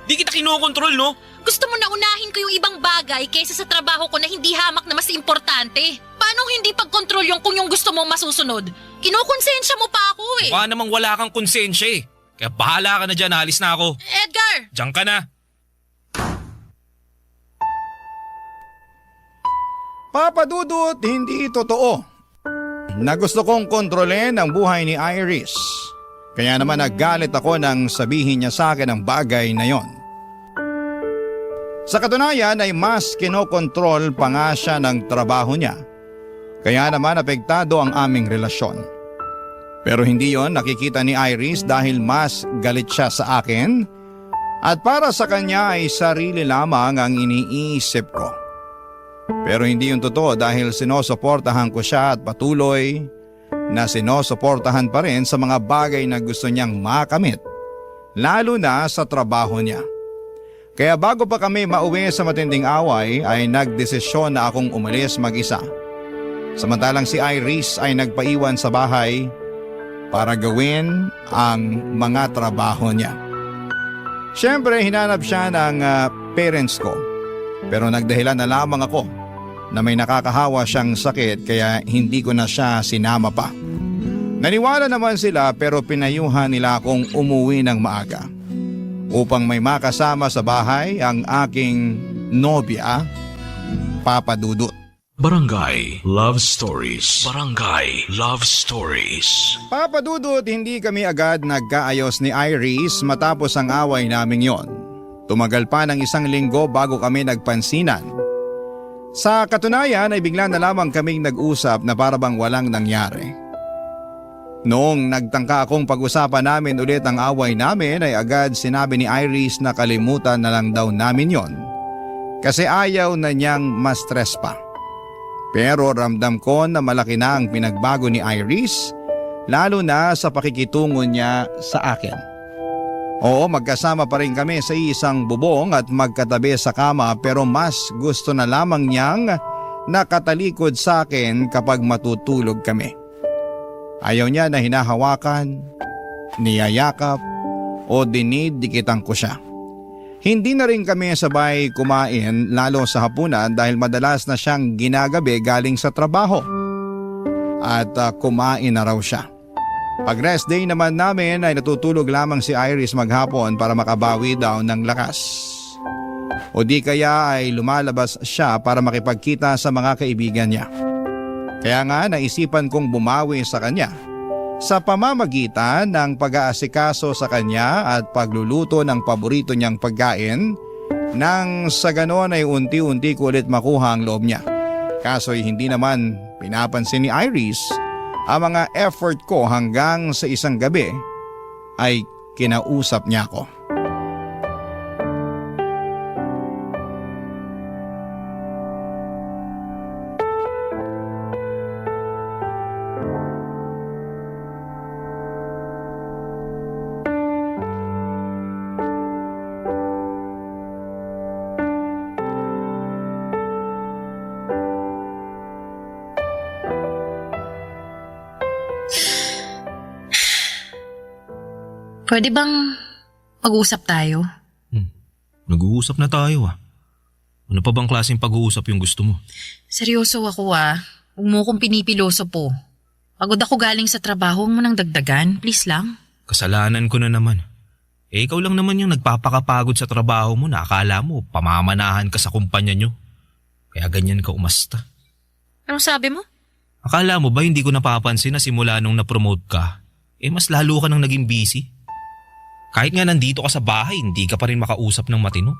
Di kita kinokontrol, no? Gusto mo na unahin ko yung ibang bagay kaysa sa trabaho ko na hindi hamak na mas importante. Paano hindi pagkontrol yung kung yung gusto mong masusunod? Kinukonsensya mo pa ako eh. Mukha namang wala kang konsensya eh. Kaya bahala ka na dyan, alis na ako. Edgar! Diyan ka na. Papa Dudut, hindi totoo na gusto kong kontrolin ang buhay ni Iris. Kaya naman naggalit ako nang sabihin niya sa akin ang bagay na yon. Sa katunayan ay mas kinokontrol pa nga siya ng trabaho niya. Kaya naman apektado ang aming relasyon. Pero hindi yon nakikita ni Iris dahil mas galit siya sa akin at para sa kanya ay sarili lamang ang iniisip ko. Pero hindi yun totoo dahil sinusuportahan ko siya at patuloy na sinusuportahan pa rin sa mga bagay na gusto niyang makamit, lalo na sa trabaho niya. Kaya bago pa kami mauwi sa matinding away ay nagdesisyon na akong umalis mag-isa. Samantalang si Iris ay nagpaiwan sa bahay para gawin ang mga trabaho niya. Siyempre hinanap siya ng parents ko, pero nagdahilan na lamang ako na may nakakahawa siyang sakit kaya hindi ko na siya sinama pa. Naniwala naman sila pero pinayuhan nila akong umuwi ng maaga upang may makasama sa bahay ang aking nobya, Papa Dudut. Barangay Love Stories. Barangay Love Stories. Papa Dudut, hindi kami agad nagkaayos ni Iris matapos ang away naming yon. Tumagal pa ng 1 linggo bago kami nagpansinan. Sa katunayan ay bigla na lamang kaming nag-usap na parabang walang nangyari. Noong nagtangka akong pag-usapan namin ulit ang away namin ay agad sinabi ni Iris na kalimutan na lang daw namin yon kasi ayaw na niyang ma-stress pa. Pero ramdam ko na malaki na ang pinagbago ni Iris lalo na sa pakikitungo niya sa akin. Oo, magkasama pa rin kami sa isang bubong at magkatabi sa kama pero mas gusto na lamang niyang nakatalikod sa akin kapag matutulog kami. Ayaw niya na hinahawakan, niyayakap o dinidikitan ko siya. Hindi na rin kami sabay kumain lalo sa hapunan dahil madalas na siyang ginagabi galing sa trabaho. At kumain na raw siya. Pag rest day naman namin ay natutulog lamang si Iris maghapon para makabawi daw ng lakas. O di kaya ay lumalabas siya para makipagkita sa mga kaibigan niya. Kaya nga naisipan kong bumawi sa kanya sa pamamagitan ng pag-aasikaso sa kanya at pagluluto ng paborito niyang pagkain nang sa ganon ay unti-unti ko ulit makuha ang loob niya. Kaso'y hindi naman pinapansin ni Iris ang mga effort ko hanggang sa isang gabi ay kinausap niya ako. Pwede bang mag-usap tayo? Nag-uusap na tayo ah. Ano pa bang klaseng pag-uusap yung gusto mo? Seryoso ako ah. Huwag mo kong pinipiloso po. Pagod ako galing sa trabaho, huwag mo nang dagdagan. Please lang. Kasalanan ko na naman. Eh ikaw lang naman yung nagpapakapagod sa trabaho mo na akala mo pamamanahan ka sa kumpanya nyo. Kaya ganyan ka umasta. Anong sabi mo? Akala mo ba hindi ko napapansin na simula nung na-promote ka, mas lalo ka nang naging busy? Kahit nga nandito ka sa bahay, hindi ka pa rin makausap ng matino.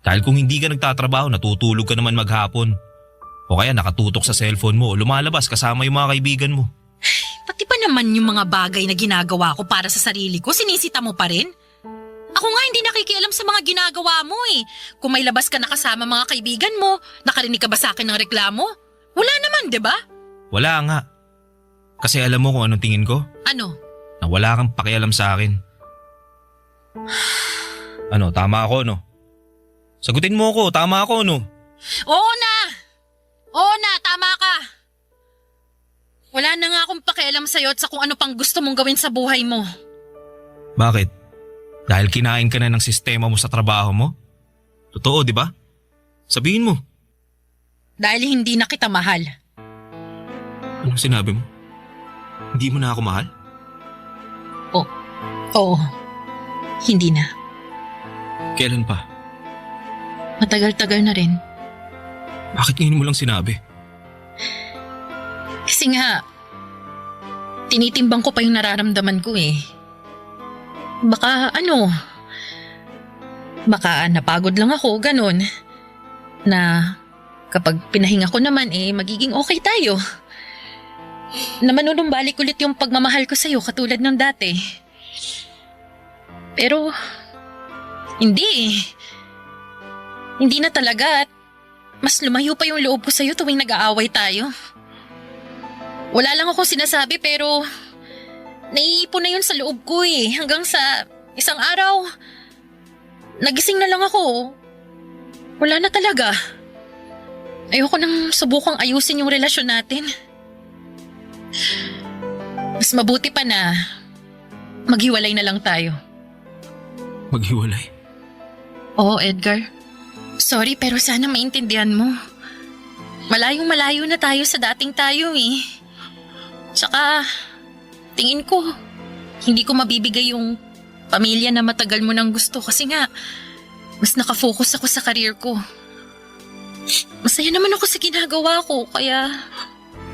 Dahil kung hindi ka nagtatrabaho, natutulog ka naman maghapon. O kaya nakatutok sa cellphone mo o lumalabas kasama yung mga kaibigan mo. Pati pa naman yung mga bagay na ginagawa ko para sa sarili ko, sinisita mo pa rin? Ako nga hindi nakikialam sa mga ginagawa mo eh. Kung may labas ka na kasama mga kaibigan mo, nakarinig ka ba sa akin ng reklamo? Wala naman, di ba? Wala nga. Kasi alam mo kung anong tingin ko? Ano? Na wala kang pakialam sa akin. Ano, tama ako no? Sagutin mo ako, tama ako no? Oo na! Oo na, tama ka! Wala na nga akong pakialam sa'yo at sa kung ano pang gusto mong gawin sa buhay mo. Bakit? Dahil kinain ka na ng sistema mo sa trabaho mo? Totoo, di ba? Sabihin mo. Dahil hindi na kita mahal. Anong sinabi mo? Hindi mo na ako mahal? Oo. Hindi na. Kailan pa? Matagal-tagal na rin. Bakit ngayon mo lang sinabi? Kasi nga, tinitimbang ko pa yung nararamdaman ko eh. Baka napagod lang ako, ganun. Na kapag pinahinga ko naman magiging okay tayo. Na manunumbalik ulit yung pagmamahal ko sa'yo katulad ng dati. Pero, hindi. Hindi na talaga at mas lumayo pa yung loob ko sa'yo tuwing nag-aaway tayo. Wala lang akong sinasabi pero naiipon na yun sa loob ko hanggang sa isang araw, nagising na lang ako. Wala na talaga. Ayoko nang subukang ayusin yung relasyon natin. Mas mabuti pa na maghiwalay na lang tayo. Maghiwalay? Oo, Edgar. Sorry pero sana maintindihan mo. Malayong malayo na tayo sa dating tayo eh. Tsaka, tingin ko, hindi ko mabibigay yung pamilya na matagal mo nang gusto kasi nga, mas nakafocus ako sa career ko. Masaya naman ako sa ginagawa ko kaya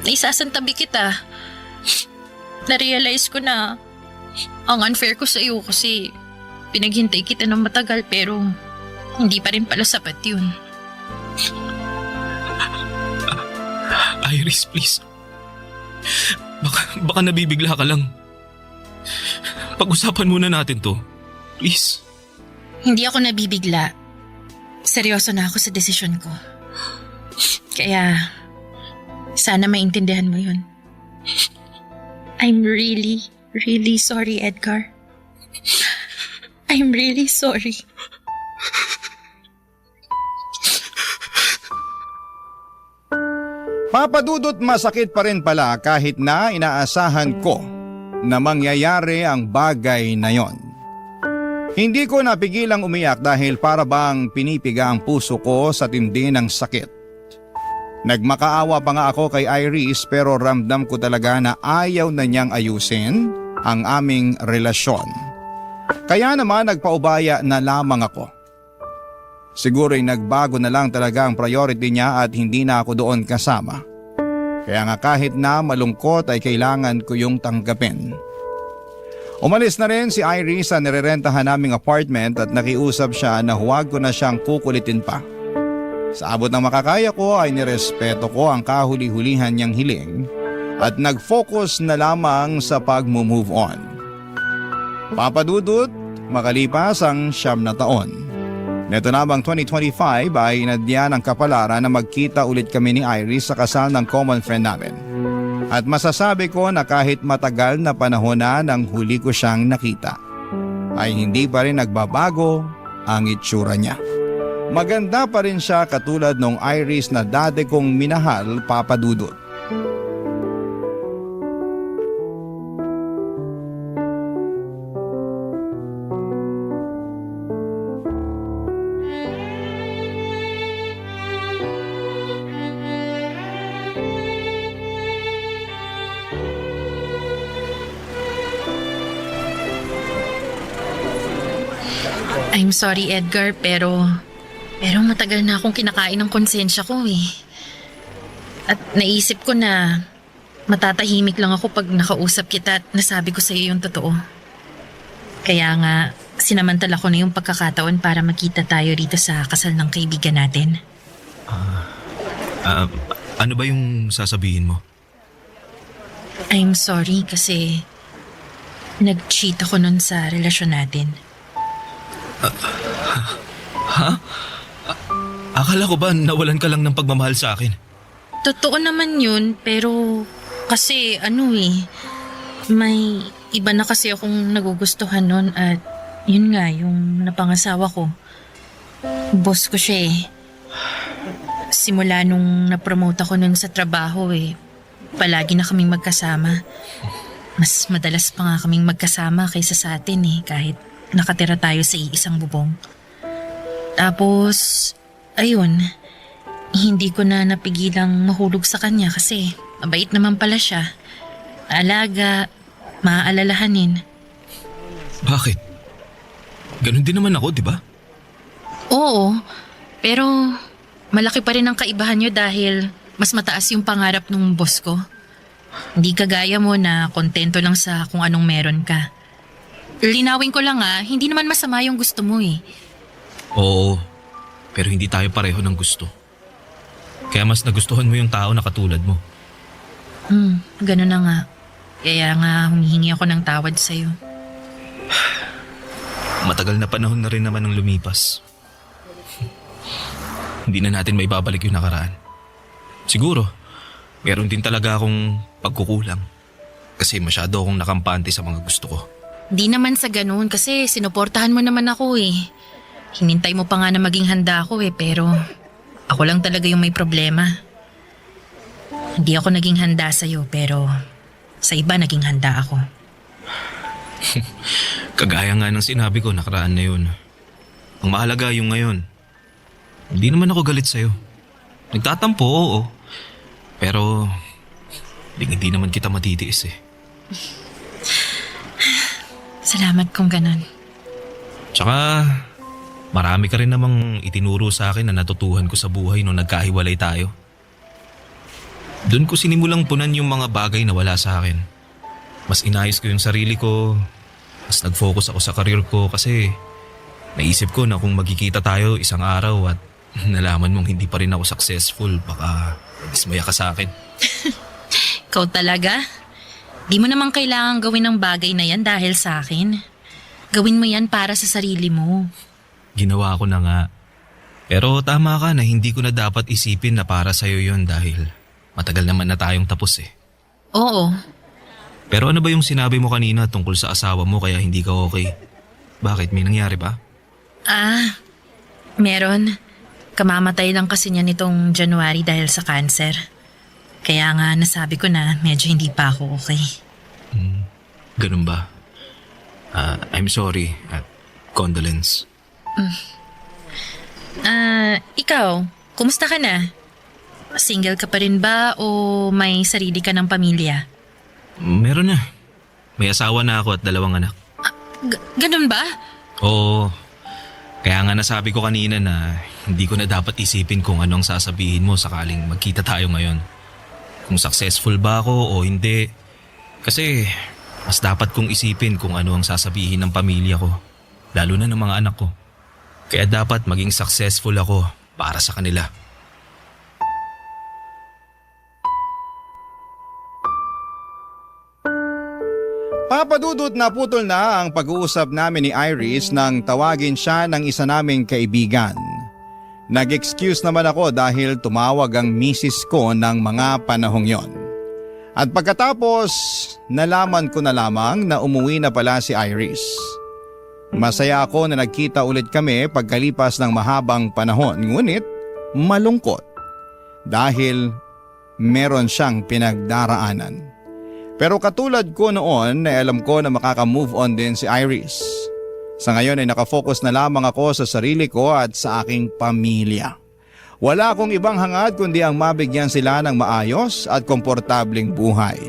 naisasantabi kita. Na-realize ko na ang unfair ko sa iyo kasi pinaghintay kita ng matagal pero hindi pa rin pala sapat yun. Iris, please. Baka nabibigla ka lang. Pag-usapan muna natin to. Please. Hindi ako nabibigla. Seryoso na ako sa desisyon ko. Kaya, sana maintindihan mo yun. I'm really, really sorry, Edgar. I'm really sorry. Papadudot masakit pa rin pala kahit na inaasahan ko na mangyayari ang bagay na yon. Hindi ko napigilang umiyak dahil para bang pinipiga ang puso ko sa tindi ng sakit. Nagmakaawa pa nga ako kay Iris pero ramdam ko talaga na ayaw na niyang ayusin ang aming relasyon. Kaya naman nagpaubaya na lamang ako. Siguro'y nagbago na lang talaga ang priority niya at hindi na ako doon kasama. Kaya nga kahit na malungkot ay kailangan ko yung tanggapin. Umalis na rin si Iris sa nirerentahan naming apartment at nakiusap siya na huwag ko na siyang kukulitin pa. Sa abot ng makakaya ko ay nirespeto ko ang kahuli-hulihan niyang hiling at nag-focus na lamang sa pag-move on. Papadudot, makalipas ang 9 na taon. Neto namang 2025 ay inadya ng kapalaran na magkita ulit kami ni Iris sa kasal ng common friend namin. At masasabi ko na kahit matagal na panahon na nang huli ko siyang nakita, ay hindi pa rin nagbabago ang itsura niya. Maganda pa rin siya katulad nung Iris na dati kong minahal, Papadudot. I'm sorry, Edgar, pero matagal na akong kinakain ng konsensya ko eh. At naisip ko na matatahimik lang ako pag nakausap kita at nasabi ko sa iyo yung totoo. Kaya nga, sinamantala ko na yung pagkakataon para makita tayo rito sa kasal ng kaibigan natin. Ano ba yung sasabihin mo? I'm sorry kasi nag-cheat ako nun sa relasyon natin. Akala ko ba nawalan ka lang ng pagmamahal sa akin? Totoo naman yun, pero kasi may iba na kasi akong nagugustuhan nun at yun nga, yung napangasawa ko. Boss ko siya eh. Simula nung napromote ako nun sa trabaho palagi na kaming magkasama. Mas madalas pa nga kaming magkasama kaysa sa atin kahit nakatira tayo sa iisang bubong. Tapos, ayun, hindi ko na napigilang mahulog sa kanya kasi mabait naman pala siya. Alaga, maaalalahanin. Bakit? Ganon din naman ako, di ba? Oo, pero malaki pa rin ang kaibahan nyo dahil mas mataas yung pangarap ng boss ko. Hindi kagaya mo na kontento lang sa kung anong meron ka. Linawin ko lang hindi naman masama yung gusto mo Oo, pero hindi tayo pareho ng gusto. Kaya mas nagustuhan mo yung tao na katulad mo. Ganun na nga. Kaya nga humihingi ako ng tawad sa'yo. Matagal na panahon na rin naman ang lumipas. Hindi na natin maibabalik yung nakaraan. Siguro, meron din talaga akong pagkukulang. Kasi masyado akong nakampante sa mga gusto ko. Di naman sa ganun kasi sinuportahan mo naman ako Hinintay mo pa nga na maging handa ako pero ako lang talaga yung may problema. Hindi ako naging handa sa'yo pero sa iba naging handa ako. Kagaya nga ng sinabi ko nakaraan na yun. Ang mahalaga yung ngayon. Hindi naman ako galit sa'yo. Nagtatampo, oo. Pero hindi naman kita matitiis Salamat kung ganun. Tsaka marami ka rin namang itinuro sa akin na natutuhan ko sa buhay nung nagkahiwalay tayo. Doon ko sinimulang punan yung mga bagay na wala sa akin. Mas inayos ko yung sarili ko. Mas nag-focus ako sa career ko kasi naisip ko na kung magkikita tayo isang araw at nalaman mong hindi pa rin ako successful, baka dismaya ka sa akin. Ikaw talaga? Di mo naman kailangan gawin ang bagay na yan dahil sa akin. Gawin mo yan para sa sarili mo. Ginawa ko na nga. Pero tama ka na hindi ko na dapat isipin na para sa'yo yun dahil matagal naman na tayong tapos Oo. Pero ano ba yung sinabi mo kanina tungkol sa asawa mo kaya hindi ka okay? Bakit? May nangyari ba? Meron. Kamamatay lang kasi niya nitong January dahil sa cancer. Kaya nga nasabi ko na medyo hindi pa ako okay. Ganun ba? I'm sorry at condolence. Ikaw, kumusta ka na? Single ka pa rin ba o may sarili ka ng pamilya? Meron na. May asawa na ako at 2 anak. Ganun ba? Oo. Kaya nga nasabi ko kanina na hindi ko na dapat isipin kung anong sasabihin mo sakaling magkita tayo ngayon. Kung successful ba ako o hindi. Kasi mas dapat kong isipin kung ano ang sasabihin ng pamilya ko. Lalo na ng mga anak ko. Kaya dapat maging successful ako para sa kanila. Papadudot na putol na ang pag-uusap namin ni Iris nang tawagin siya ng isa naming kaibigan. Nag-excuse naman ako dahil tumawag ang misis ko ng mga panahong yon. At pagkatapos, nalaman ko na lamang na umuwi na pala si Iris. Masaya ako na nagkita ulit kami pagkalipas ng mahabang panahon, ngunit malungkot dahil meron siyang pinagdaraanan. Pero katulad ko noon na alam ko na makaka-move on din si Iris. Sa ngayon ay nakafocus na lamang ako sa sarili ko at sa aking pamilya. Wala akong ibang hangad kundi ang mabigyan sila ng maayos at komportabling buhay.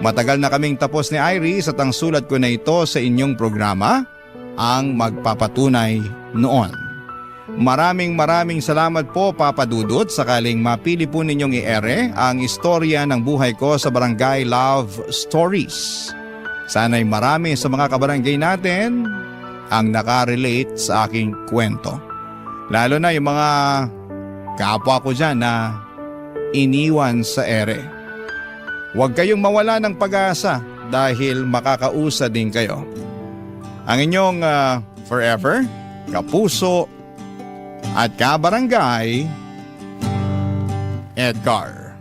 Matagal na kaming tapos ni Iris at ang sulat ko na ito sa inyong programa ang magpapatunay noon. Maraming salamat po Papa Dudut, sakaling mapili po ninyong i-ere ang istorya ng buhay ko sa Barangay Love Stories. Sana'y marami sa mga kabarangay natin ang nakarelate sa aking kwento. Lalo na yung mga kapwa ko dyan na iniwan sa ere. Huwag kayong mawala ng pag-asa dahil makakausa din kayo. Ang inyong forever, kapuso, at kabarangay, Edgar.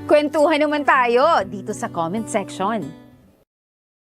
Kwentuhan naman tayo dito sa comment section.